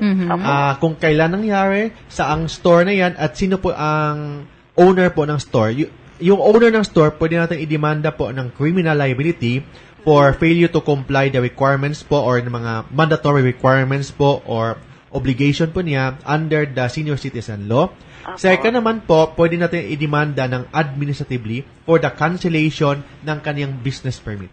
kung kailan nangyari, sa ang store na yan, at sino po ang owner po ng store. Yung owner ng store, pwede natin idemanda po ng criminal liability for failure to comply the requirements po or ng mga mandatory requirements po or obligation po niya under the senior citizen law. Second naman po, pwede natin idemanda ng administratively for the cancellation ng kaniyang business permit.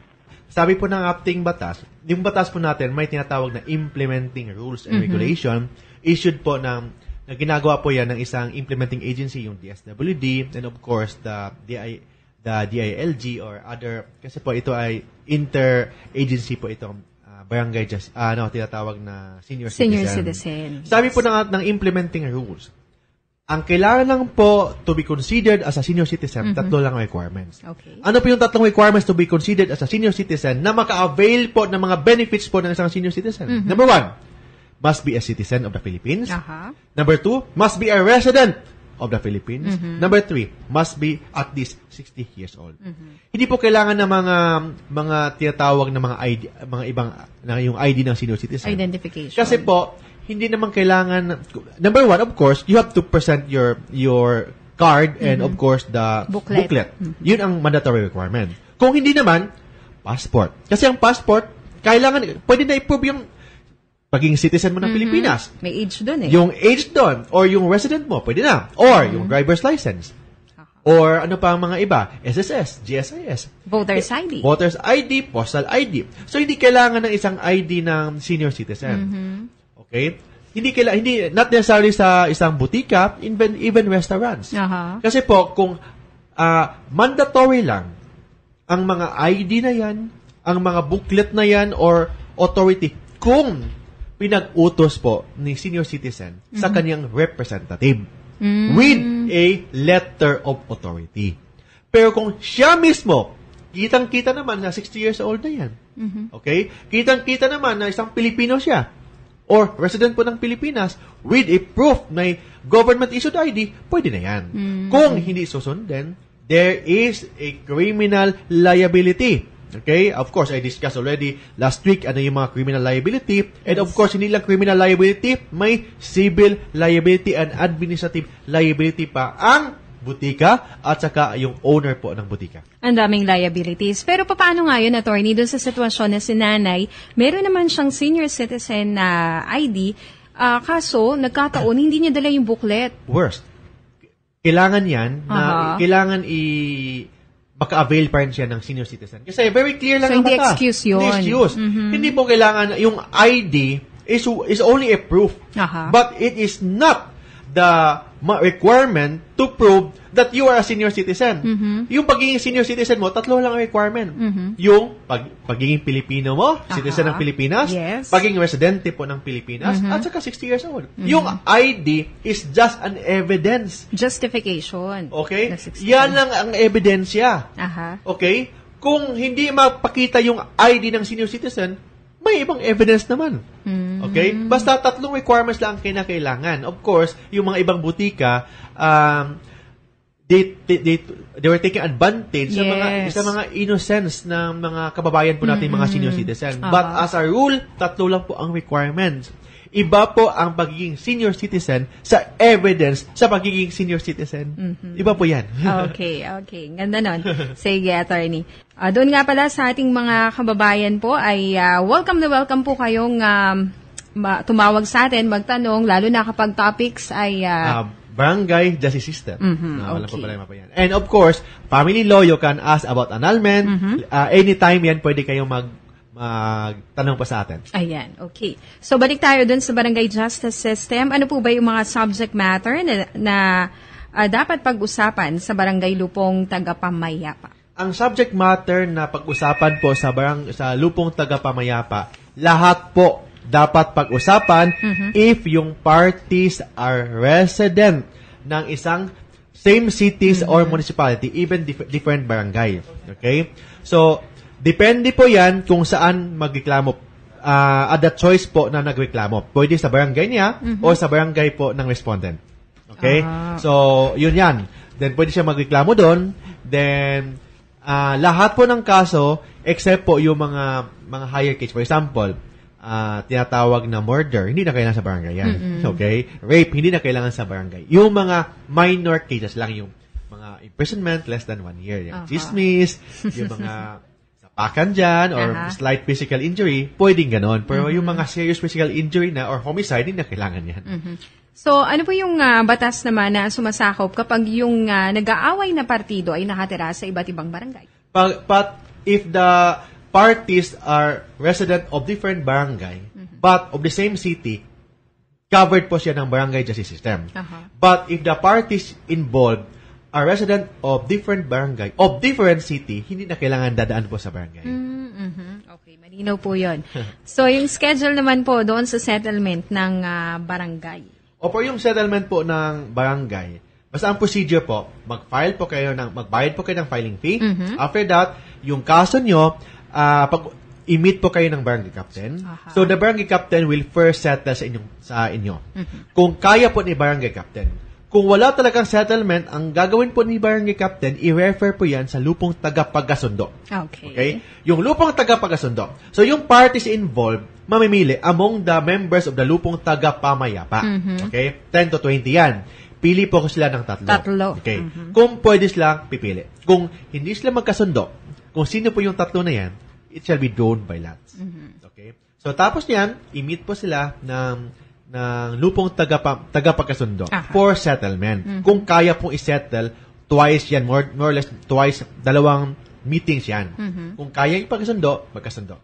Sabi po ng ating batas, yung batas po natin may tinatawag na implementing rules and regulation issued po na ginagawa po yan ng isang implementing agency, yung DSWD, and of course the DILG or other, kasi po ito ay inter-agency po itong barangay tinatawag na senior citizen. Sabi po ng implementing rules, ang kailangan lang po to be considered as a senior citizen, tatlo lang requirements. Okay. Ano po yung tatlong requirements to be considered as a senior citizen na maka-avail po ng mga benefits po ng isang senior citizen? Number 1, must be a citizen of the Philippines. Number 2, must be a resident of the Philippines. Number 3, must be at least 60 years old. Hindi po kailangan ng mga tinatawag na mga ibang na yung ID ng senior citizen. Identification. Kasi po hindi naman kailangan. Number 1, of course, you have to present your card and of course the booklet. Yun ang mandatory requirement. Kung hindi naman, passport. Kasi ang passport, kailangan, pwede na i-prove yung pagiging citizen mo ng Pilipinas. May age doon eh. Yung age doon, or yung resident mo, pwede na. Or yung driver's license. Or ano pa ang mga iba? SSS, GSIS. Voters ID. Voters ID, postal ID. So, hindi kailangan ng isang ID ng senior citizen. Okay? Hindi not necessarily sa isang butika, even restaurants. Kasi po, kung mandatory lang ang mga ID na yan, ang mga booklet na yan, or authority, kung pinag-utos po ni senior citizen sa kanyang representative with a letter of authority. Pero kung siya mismo, kitang-kita naman na 60 years old na yan. Okay? Kitang-kita naman na isang Pilipino siya or resident po ng Pilipinas with a proof na government-issued ID, pwede na yan. Kung hindi susundin, there is a criminal liability. Okay? Of course, I discussed already last week ano yung mga criminal liability. And of course, hindi lang criminal liability, may civil liability and administrative liability pa ang butika at saka yung owner po ng butika. Ang daming liabilities. Pero paano nga yun, attorney, doon sa sitwasyon na si nanay, meron naman siyang senior citizen na ID, kaso nagkataon, hindi niya dala yung booklet. Worst. Kailangan yan na kailangan maka-avail pa rin siya ng senior citizen. Kasi very clear lang ang mata. So, hindi excuse yun. Hindi excuse. Hindi po kailangan, yung ID is only a proof. But it is not the requirement to prove that you are a senior citizen. Yung pagiging senior citizen mo, tatlo lang ang requirement. Yung pagiging Pilipino mo, citizen ng Pilipinas, pagiging residente po ng Pilipinas, at saka 60 years old. Yung ID is just an evidence. Justification. Okay? Yan lang ang ebidensya. Okay? Kung hindi mapakita yung ID ng senior citizen, may ibang evidence naman. Okay? Basta tatlong requirements lang ang kinakailangan. Of course, yung mga ibang butika, they were taking advantage sa mga innocence ng mga kababayan po natin, mga senior citizen. But as a rule, tatlo lang po ang requirements. Iba po ang pagiging senior citizen sa evidence sa pagiging senior citizen. Iba po yan. Okay. Ganda nun. Sige, attorney. Doon nga pala sa ating mga kababayan po ay welcome na welcome po kayong tumawag sa atin, magtanong, lalo na kapag topics ay barangay justice system. Walang problema pa yan. And of course, family law, you can ask about annulment. Anytime yan, pwede kayong magtanong pa sa atin. Ayan, okay. So, balik tayo dun sa barangay justice system. Ano po ba yung mga subject matter na dapat pag-usapan sa barangay lupong tagapamayapa? Ang subject matter na pag-usapan po sa lupong tagapamayapa, lahat po dapat pag-usapan if yung parties are resident ng isang same cities or municipality, even different barangay. Okay? So, depende po yan kung saan magreklamo. At the choice po na nagreklamo. Pwede sa barangay niya o sa barangay po ng respondent. Okay? So, yun yan. Then, pwede siya magreklamo doon. Then, lahat po ng kaso, except po yung mga higher case. For example, tinatawag na murder, hindi na kailangan sa barangay yan. Okay? Rape, hindi na kailangan sa barangay. Yung mga minor cases lang, yung mga imprisonment, less than 1 year. Yung chismis, yung mga sapakan dyan, or slight physical injury, pwedeng ganon. Pero yung mga serious physical injury na, or homicide, hindi na kailangan yan. So, ano po yung batas naman na sumasakop kapag yung nag-aaway na partido ay nakatira sa iba't ibang barangay? But if the parties are resident of different barangay, but of the same city, covered po siya ng barangay justice system. But if the parties involved are resident of different barangay, of different city, hindi na kailangan dadaan po sa barangay. Okay, malinaw po yun. So, yung schedule naman po doon sa settlement ng barangay. O po yung settlement po ng barangay, basta ang procedure po, magbayad po kayo ng filing fee. After that, yung kaso nyo, i-meet po kayo ng barangay captain. So, the barangay captain will first settle sa inyo. Kung kaya po ni barangay captain. Kung wala talagang settlement, ang gagawin po ni barangay captain, i-refer po yan sa lupong tagapagkasundo. Okay? Yung lupong tagapagkasundo. So, yung parties involved, mamimili among the members of the lupong tagapamayapa. Okay? 10 to 20 yan. Pili po sila ng tatlo. Okay? Kung pwede silang pipili. Kung hindi sila magkasundo, kung sino po yung tatlo na yan, it shall be drawn by lots. Okay? So, tapos niyan, i-meet po sila ng lupong tagapagkasundo for settlement. Kung kaya pong i-settle, twice yan, more or less twice, 2 meetings yan. Kung kaya ipagkasundo, magkasundo.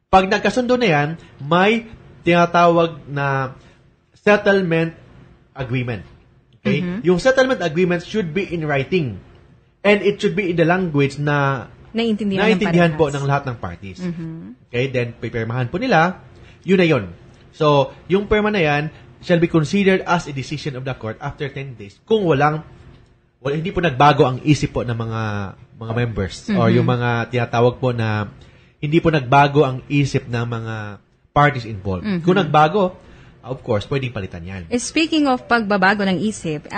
Pag nagkasundo na yan, may tinatawag na settlement agreement. Okay? Yung settlement agreement should be in writing. And it should be in the language na naintindihan po ng lahat ng parties. Okay? Then, pipirmahan po nila, yun na yun. So, yung perma na yan shall be considered as a decision of the court after 10 days kung hindi po nagbago ang isip po ng mga members or yung mga tinatawag po na hindi po nagbago ang isip ng mga parties involved. Kung nagbago, of course, pwedeng palitan yan. Speaking of pagbabago ng isip,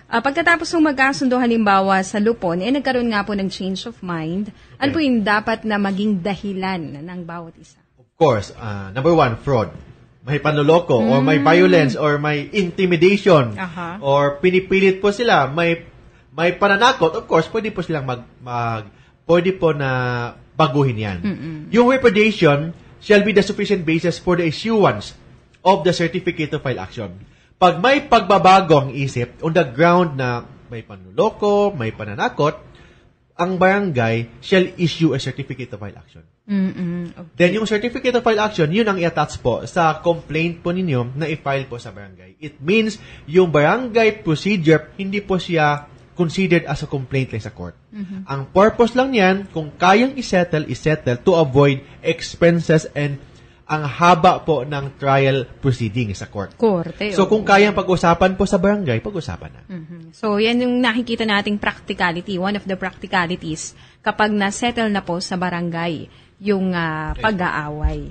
pagkatapos ng magkasundo halimbawa sa lupon, nagkaroon nga po ng change of mind, ano po yung dapat na maging dahilan ng bawat isa? Of course, number 1, fraud. May panloloko or may violence or may intimidation or pinipilit po sila, may pananakot, of course, pwede po silang pwede po na baguhin yan. Yung repudiation shall be the sufficient basis for the issuance of the certificate to file action. Pag may pagbabago ang isip on the ground na may panloloko, may pananakot, ang barangay shall issue a certificate to file action. Okay. Then yung certificate to file action, yun ang i-attach po sa complaint po ninyo na i-file po sa barangay. It means yung barangay procedure, hindi po siya considered as a complaint lang sa court. Ang purpose lang yan, kung kayang isettle to avoid expenses and ang haba po ng trial proceeding sa court. Korte. So, kung kayang pag-usapan po sa barangay, pag-usapan na. So, yan yung nakikita nating practicality. One of the practicalities kapag na-settle na po sa barangay yung pag-aaway.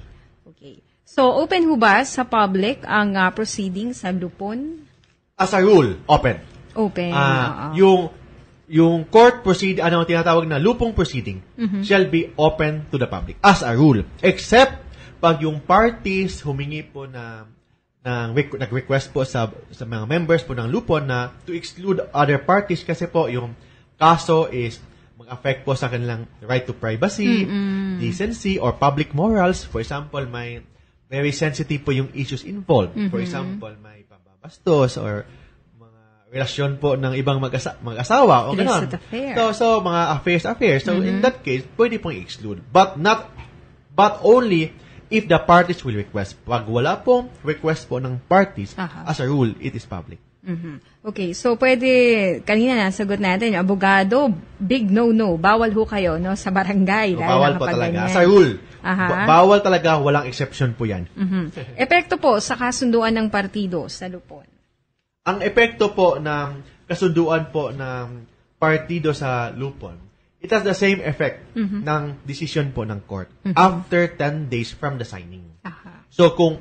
Okay. So, open ho ba sa public ang proceeding sa lupon? As a rule, open. Open. Yung court proceeding, tinatawag na lupong proceeding, shall be open to the public. As a rule. Except pag yung parties humingi po nag-request po sa mga members po ng lupon na to exclude other parties kasi po yung kaso is mag-affect po sa kanilang right to privacy, decency, or public morals. For example, may very sensitive po yung issues involved. For example, may pambabastos or mga relasyon po ng ibang mag-asawa o gano'n. So mga affairs. So in that case, pwede pong i-exclude. But only if the parties will request. Pag wala pong request po ng parties, as a rule, it is public. Okay, so pwede, kanina nasagot natin, abogado, big no-no, bawal ho kayo no, sa barangay. Bawal po talaga. As a rule, bawal talaga, walang exception po yan. Epekto po sa kasunduan ng partido sa Lupon. Ang epekto po ng kasunduan po ng partido sa Lupon, it has the same effect ng decision po ng court after 10 days from the signing. So kung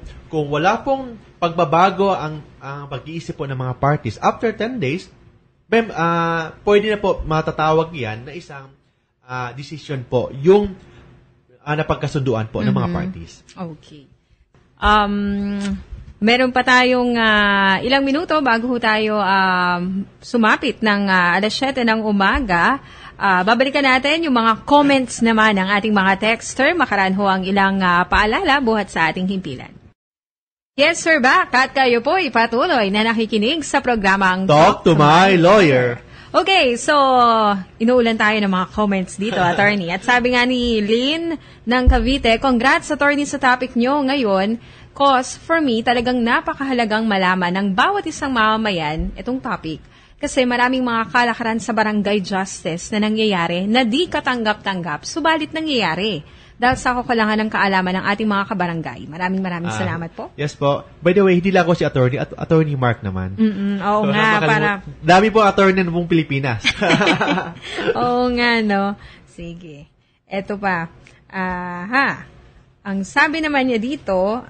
wala pong pagbabago ang pag-iisip po ng mga parties after 10 days, pwede na po matatawag yan na isang decision po yung napagkasunduan po ng mga parties. Okay. Meron pa tayong ilang minuto bago tayo sumapit ng alas 7 ng umaga. Babalikan natin yung mga comments naman ng ating mga texter. Makaraan ho ang ilang paalala buhat sa ating himpilan. Yes, sir, back. At kayo po ipatuloy na nakikinig sa programang Talk to My Lawyer. Okay, so inuulan tayo ng mga comments dito, attorney. At sabi nga ni Lynn ng Cavite, congrats, attorney, sa topic nyo ngayon. Cause, for me, talagang napakahalagang malaman ng bawat isang mamamayan itong topic. Kasi maraming mga kalakaran sa barangay justice na nangyayari na di katanggap-tanggap, subalit nangyayari. Dahil sa kakulangan ng kaalaman ng ating mga kabarangay. Maraming salamat po. Yes po. By the way, hindi lang ako si attorney, attorney Mark naman. Oo so, nga, para... Dami po attorney ng buong Pilipinas. Oo nga, no? Sige. Eto pa. Ang sabi naman niya dito,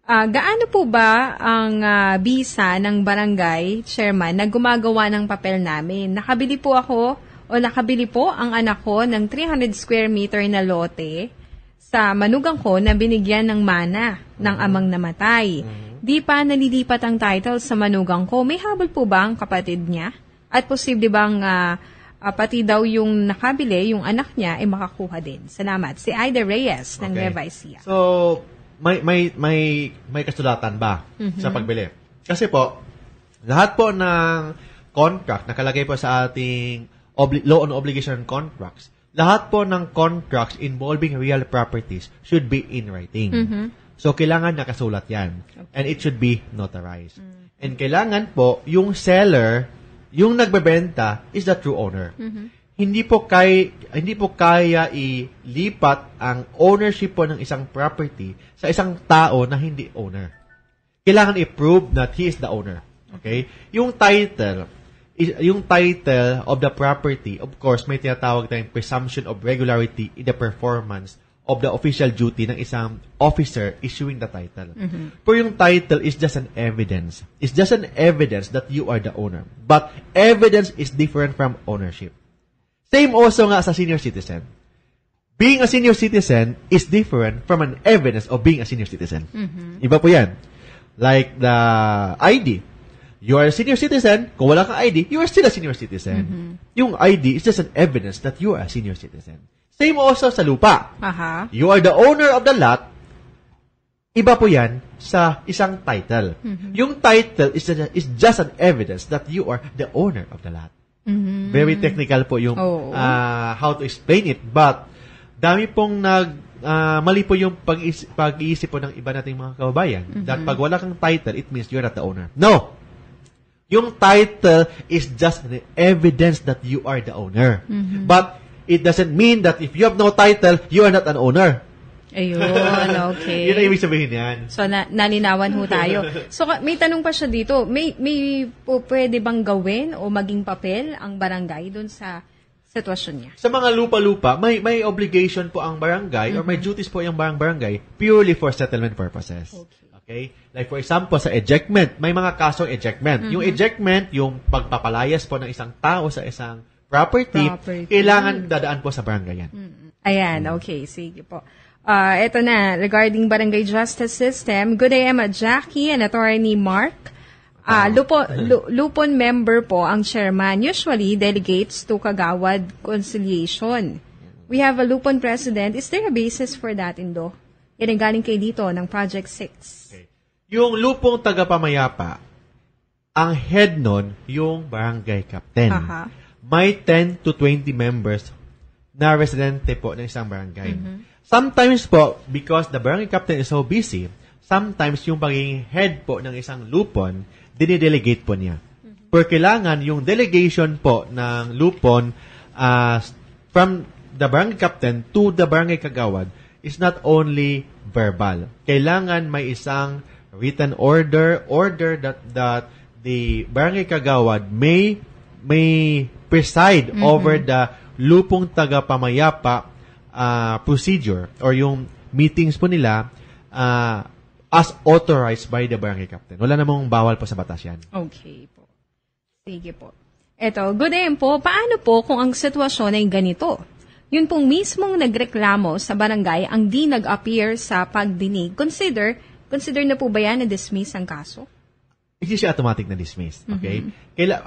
gaano po ba ang bisa ng barangay chairman na gumagawa ng papel namin? Nakabili po ang anak ko ng 300 square meter na lote sa manugang ko na binigyan ng mana ng amang namatay. Di pa nalilipat ang title sa manugang ko. May habol po ba ang kapatid niya? At posible bang pati daw yung nakabili, yung anak niya, ay makakuha din? Salamat. Si Aida Reyes ng Nueva Ecija. So, may kasulatan ba sa pagbili? Kasi po, lahat po ng contract nakalagay po sa ating law on obligation contracts, lahat po ng contracts involving real properties should be in writing. So, kailangan nakasulat yan. And it should be notarized. And kailangan po, yung seller, yung nagbebenta, is the true owner. Hindi po kaya ilipat ang ownership po ng isang property sa isang tao na hindi owner. Kailangan i-prove that he is the owner. Okay? Yung title of the property, of course, may tinatawag tayong presumption of regularity in the performance of the official duty ng isang officer issuing the title. Pero yung title is just an evidence. It's just an evidence that you are the owner. But evidence is different from ownership. Same also nga sa senior citizen. Being a senior citizen is different from an evidence of being a senior citizen. Iba po yan. Like the ID. You are a senior citizen. Kung wala kang ID, you are still a senior citizen. Yung ID is just an evidence that you are a senior citizen. Same also sa lupa. You are the owner of the lot. Iba po yan sa isang title. Yung title is just an evidence that you are the owner of the lot. Very technical po yung how to explain it. But dami pong mali po yung pag-iisip po ng iba nating mga kababayan. That pag wala kang title, it means you're not the owner. No! Yung title is just an evidence that you are the owner. But it doesn't mean that if you have no title, you are not an owner. Ayun, okay. Yun ang ibig sabihin yan. So, nalinawan ho tayo. So, may tanong pa siya dito. May pwede bang gawin o maging papel ang barangay doon sa sitwasyon niya? Sa mga lupa-lupa, may obligation po ang barangay or may duties po yung barangay purely for settlement purposes. Okay? Like for example, sa ejectment, may mga kasong ejectment. Yung ejectment, yung pagpapalayas po ng isang tao sa isang property. Kailangan dadaan po sa barangay yan. Ayan, okay. Sige po. Ito na, regarding barangay justice system, good day, Emma Jackie and Attorney Mark. Lupon member po ang chairman, usually delegates to Kagawad Conciliation. We have a Lupon president. Is there a basis for that, Indo? Yan ang galing kayo dito ng Project 6. Okay. Yung lupong tagapamayapa, ang head nun, yung barangay captain. May 10 to 20 members na residente po ng isang barangay. Sometimes po, because the barangay captain is so busy, sometimes yung pagiging head po ng isang lupon, dinidelegate po niya. Pero kailangan yung delegation po ng lupon from the barangay captain to the barangay kagawad is not only verbal. Kailangan may isang written order that the barangay kagawad may preside over the lupong tagapamayapa procedure or yung meetings po nila as authorized by the barangay captain. Wala namang bawal po sa batas yan. Okay po. Sige po. Eto, good day po. Paano po kung ang sitwasyon ay ganito? Yun pong mismong nagreklamo sa barangay ang di nag-appear sa pagdinig. Consider na po ba yan na dismiss ang kaso? Hindi siya automatic na dismiss. Okay?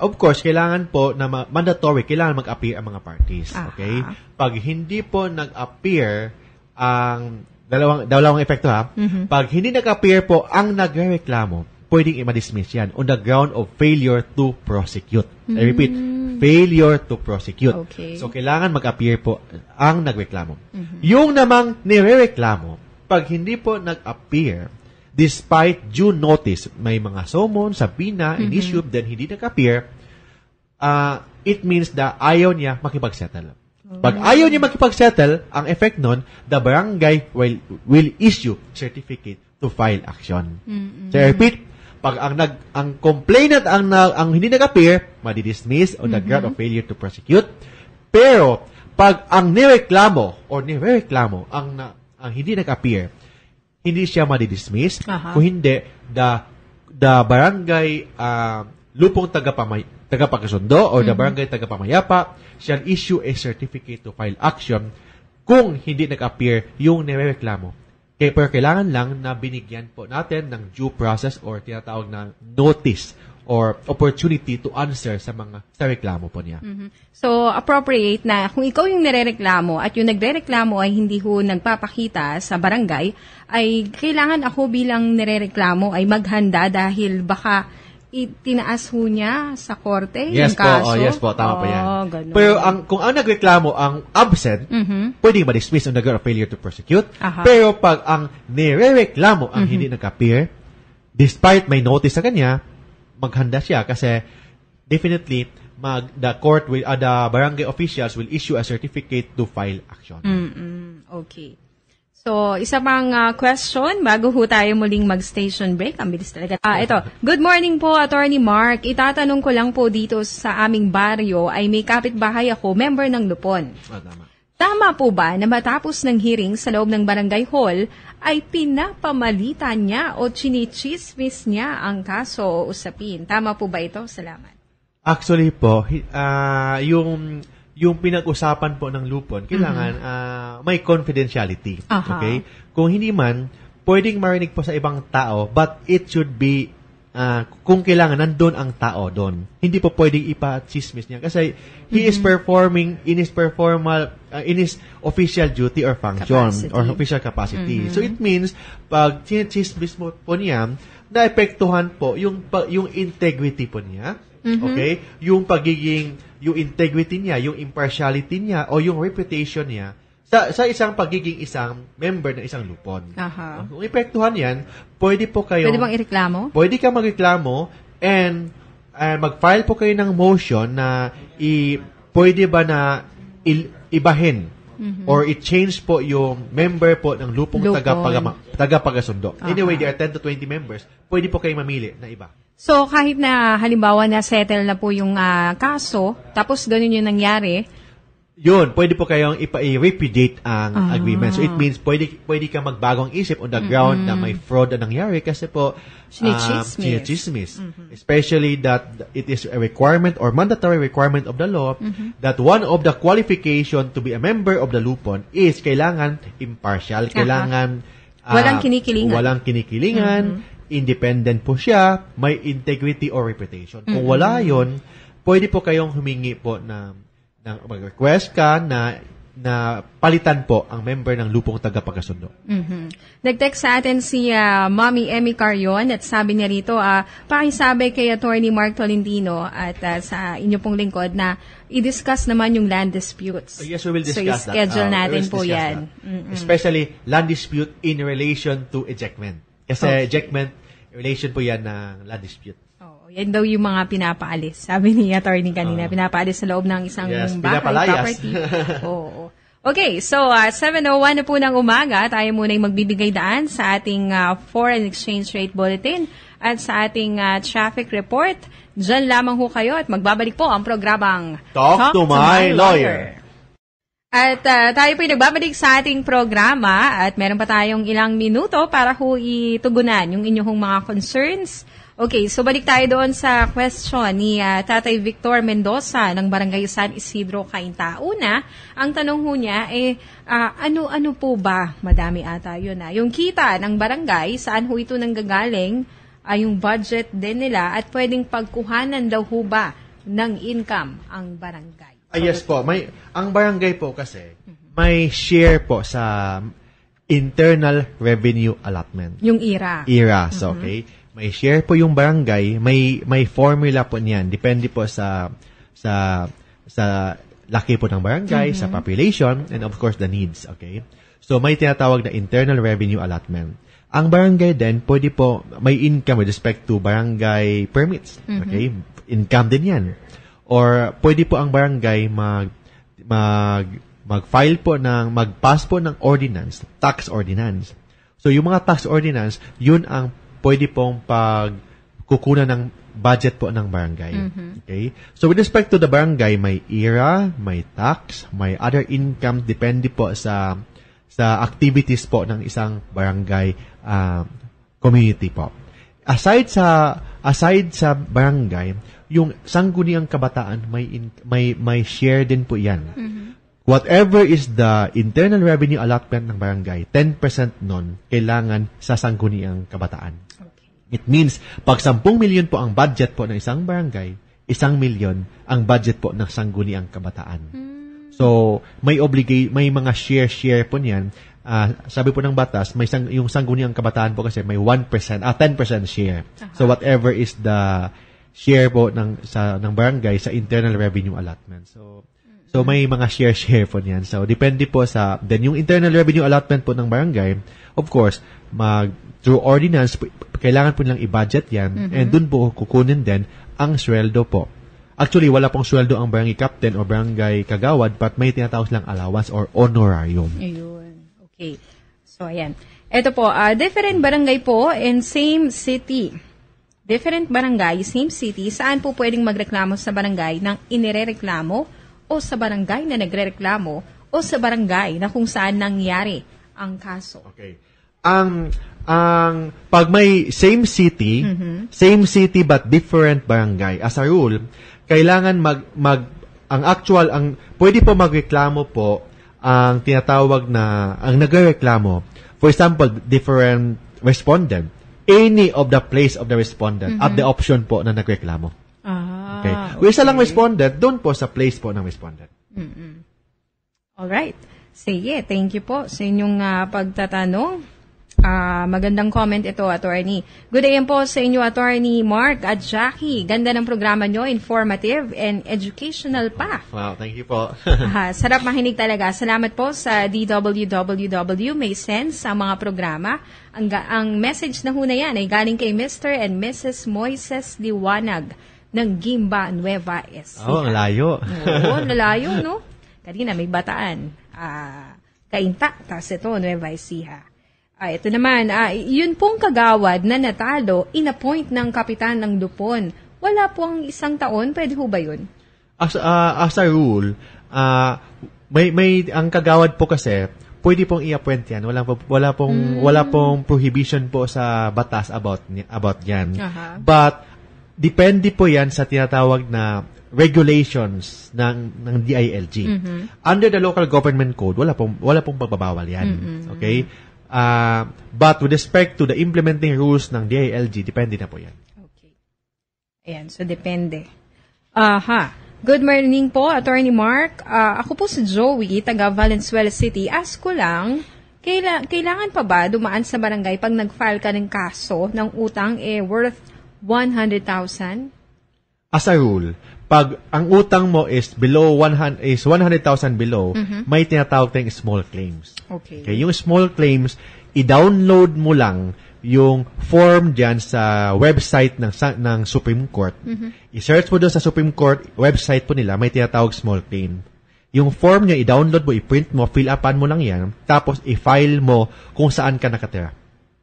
Of course, kailangan po na mandatory, kailangan mag-appear ang mga parties. Okay? Pag hindi po nag-appear ang dalawang epekto ha. Pag hindi nag-appear po ang nagrereklamo, pwedeng i-dismiss yan on the ground of failure to prosecute. I repeat, failure to prosecute. Okay. So, kailangan mag-appear po ang nagreklamo. Yung namang nirereklamo, pag hindi po nag-appear, despite due notice, may mga summon, sabina, in-issue, then hindi nag-appear, it means na ayaw niya makipag-settle. Pag ayaw niya makipag-settle, ang effect nun, the barangay will issue certificate to file action. So, I repeat, pag ang complainant ang hindi nag-appear, madi-dismiss on the ground of failure to prosecute. Pero, pag ang nireklamo or nireklamo ang hindi nag-appear, hindi siya madi-dismiss. Kung hindi, the barangay lupong tagapagkasundo or the barangay tagapamayapa shall issue a certificate to file action kung hindi nag-appear yung nireklamo. Pero kailangan lang na binigyan po natin ng due process or tinatawag na notice or opportunity to answer sa reklamo po niya. So, appropriate na kung ikaw yung nirereklamo at yung nagrereklamo ay hindi ho nagpapakita sa barangay, ay kailangan ako bilang nirereklamo ay maghanda dahil baka itinaas ho niya sa korte yung kaso. Yes po, tama po yan. Ganun. Pero kung ang nagreklamo ang absent, pwedeng ma-dismiss on the ground of failure to prosecute. Pero pag ang nirereklamo ang hindi nag-appear, despite may notice sa kanya, maghanda siya kasi definitely the barangay officials will issue a certificate to file action. Okay. So, isa pang question bago ho tayo muling mag-station break. Ang bilis talaga. Ito. Good morning po, Attorney Mark. Itatanong ko lang po dito sa aming baryo ay may kapitbahay ako, member ng Lupon. Tama po ba na matapos ng hearing sa loob ng barangay hall ay pinapamalitan niya o chinichismis niya ang kaso o usapin? Tama po ba ito? Salamat. Actually po, yung pinag-usapan po ng lupon, kailangan may confidentiality. Okay? Kung hindi man, pwedeng marinig po sa ibang tao, but it should be, kung kailangan, nandun ang tao doon. Hindi po pwedeng ipa-chismis niya. Kasi he is performing in his official duty or function, or official capacity. So it means, pag chismis mo po niya, naepektuhan po yung integrity po niya. Okay? Yung integrity niya, yung impartiality niya, o yung reputation niya sa isang member ng isang lupon. Kung epektuhan yan, pwede bang ireklamo? Pwede ka magreklamo and mag-file po kayo ng motion na pwede ba na ibahin or i-change po yung member po ng lupong tagapagasundo. Anyway, there are 10 to 20 members. Pwede po kayo mamili na iba. So, kahit na halimbawa na settle na po yung kaso, tapos ganun yung nangyari, yun, pwede po kayong i-repudiate ang agreement. So, it means pwede ka magbagong isip on the ground na may fraud na nangyari kasi po sinichismis. Especially that it is a requirement or mandatory requirement of the law that one of the qualification to be a member of the lupon is kailangan impartial, kailangan walang kinikilingan, independent po siya, may integrity or reputation. Kung wala yon, pwede po kayong humingi po ng mag-request ka na na palitan po ang member ng lupong tagapagkasundo. Nag-text sa atin si Mommy Emmy Carion at sabi niya rito, pakisabi kay Attorney Mark Tolentino at sa inyo pong lingkod na i-discuss naman yung land disputes. Yes, we will discuss that. So, i-schedule natin po yan. Especially land dispute in relation to ejectment. Kasi ejectment, relation po yan ng land dispute. Yan daw yung mga pinapaalis. Sabi ni Attorney kanina, pinapaalis sa loob ng isang bahay, property. Oo. Okay, so 7:01 na po ng umaga, tayo muna yung magbibigay daan sa ating foreign exchange rate bulletin at sa ating traffic report. Diyan lamang ho kayo at magbabalik po ang programang Talk to my lawyer. At tayo po yung nagbabalik sa ating programa at meron pa tayong ilang minuto para ho itugunan yung inyong mga concerns. Okay, so balik tayo doon sa question ni Tatay Victor Mendoza ng Barangay San Isidro, Cainta. Una, ang tanong ho niya ano po ba, madami ata yun yung kita ng barangay, saan ho ito nanggagaling, yung budget din nila at pwedeng pagkuhanan daw ho ba ng income ang barangay? Yes po, ang barangay po kasi may share po sa internal revenue allotment. Yung IRA. So, okay. May share po yung barangay, may formula po niyan. Depende po sa laki po ng barangay, sa population, and of course the needs, okay? So may tinatawag na internal revenue allotment. Ang barangay din, pwede po may income with respect to barangay permits, okay? Income din yan. Or pwede po ang barangay mag-file po mag-pass po ng ordinance, tax ordinance. So yung mga tax ordinance, yun ang pwede pong pagkukunan ng budget po ng barangay. Okay? So with respect to the barangay, may IRA, may tax, may other income, depende po sa activities po ng isang barangay community po. Aside sa barangay, yung sangguniang kabataan, may share din po yan. Whatever is the internal revenue allotment ng barangay, 10% nun kailangan sa sangguniang kabataan. It means, pag 10 milyon po ang budget po ng isang barangay, 1 milyon ang budget po ng sangguniang kabataan. So, may mga share po niyan. Sabi po ng batas, yung sangguniang kabataan po kasi may 1%, 10% share. So, whatever is the share po ng barangay sa internal revenue allotment. So may mga share po niyan. So, depende po then yung internal revenue allotment po ng barangay, of course, through ordinance, kailangan po nilang i-budget yan, and dun po kukunin din ang sweldo po. Actually, wala pong sweldo ang barangay captain o barangay kagawad, but may tinatawag silang allowance or honorarium. Ayun. Okay. So, ayan. Ito po, different barangay po in same city. Different barangay, same city, saan po pwedeng magreklamo sa barangay ng inirereklamo o sa barangay na nagrereklamo o sa barangay na kung saan nangyari ang kaso. Okay. Pag may same city but different barangay, as a rule, kailangan pwede po magreklamo po ang tinatawag na, ang nagrereklamo, for example, different respondent, any of the place of the respondent at the option po na nagreklamo. Okay. Kung isa lang respondent, doon po sa place po ng respondent. Alright. Sige, thank you po sa inyong pagtatanong. Magandang comment ito, Attorney. Good day po sa inyo, Attorney Mark at Jackie. Ganda ng programa nyo, informative and educational pa. Wow, thank you po. Sarap makinig talaga. Salamat po sa DWWW. May sense ang mga programa. Ang message na huna yan ay galing kay Mr. and Mrs. Moises Liwanag ng Gimba, Nueva Ecija. Ang layo. Oo, lalayo, no? Kanina may Bataan. Cainta, tapos ito, Nueva Ecija. Ito naman, yun pong kagawad na natalo, in-appoint ng kapitan ng Lupon. Wala po ang 1 taon, pwede ho ba yun? As a rule, ang kagawad po kasi, pwede pong i-appoint yan. Wala pong prohibition po sa batas about yan. But, depende po yan sa tinatawag na regulations ng DILG. Under the local government code, wala pong pagbabawal yan. Okay? But with respect to the implementing rules ng DILG, depende na po yan. Okay. Ayan, so depende. Good morning po, Attorney Mark. Ako po si Joey, taga Valenzuela City. Ask ko lang, kailangan pa ba dumaan sa barangay pag nag-file ka ng kaso ng utang worth 100,000? As a rule, pag ang utang mo is 100,000 below, may tinatawag tayong small claims. Okay. Yung small claims, i-download mo lang yung form dyan sa website ng Supreme Court. I-search mo doon sa Supreme Court website po nila, may tinatawag small claim. Yung form niya, i-download mo, i-print mo, fill upan mo lang yan, tapos i-file mo kung saan ka nakatira.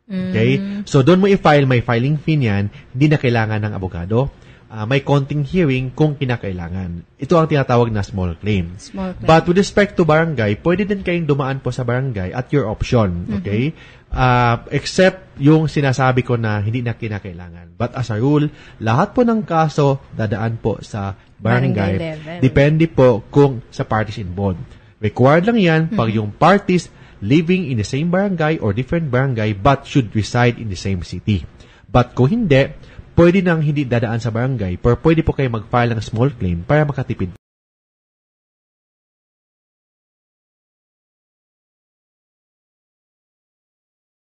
Okay? So, doon mo i-file, may filing fee niyan, hindi na kailangan ng abogado. May konting hearing kung kinakailangan. Ito ang tinatawag na small claim. But with respect to barangay, pwede din kayong dumaan po sa barangay at your option. Okay? Except yung sinasabi ko na hindi na kinakailangan. But as a rule, lahat po ng kaso dadaan po sa barangay level. Depende po kung sa parties involved. Required lang yan pag yung parties living in the same barangay or different barangay but should reside in the same city. But kung hindi, pwede nang hindi dadaan sa barangay, pero pwede po kayo mag-file ng small claim para makatipid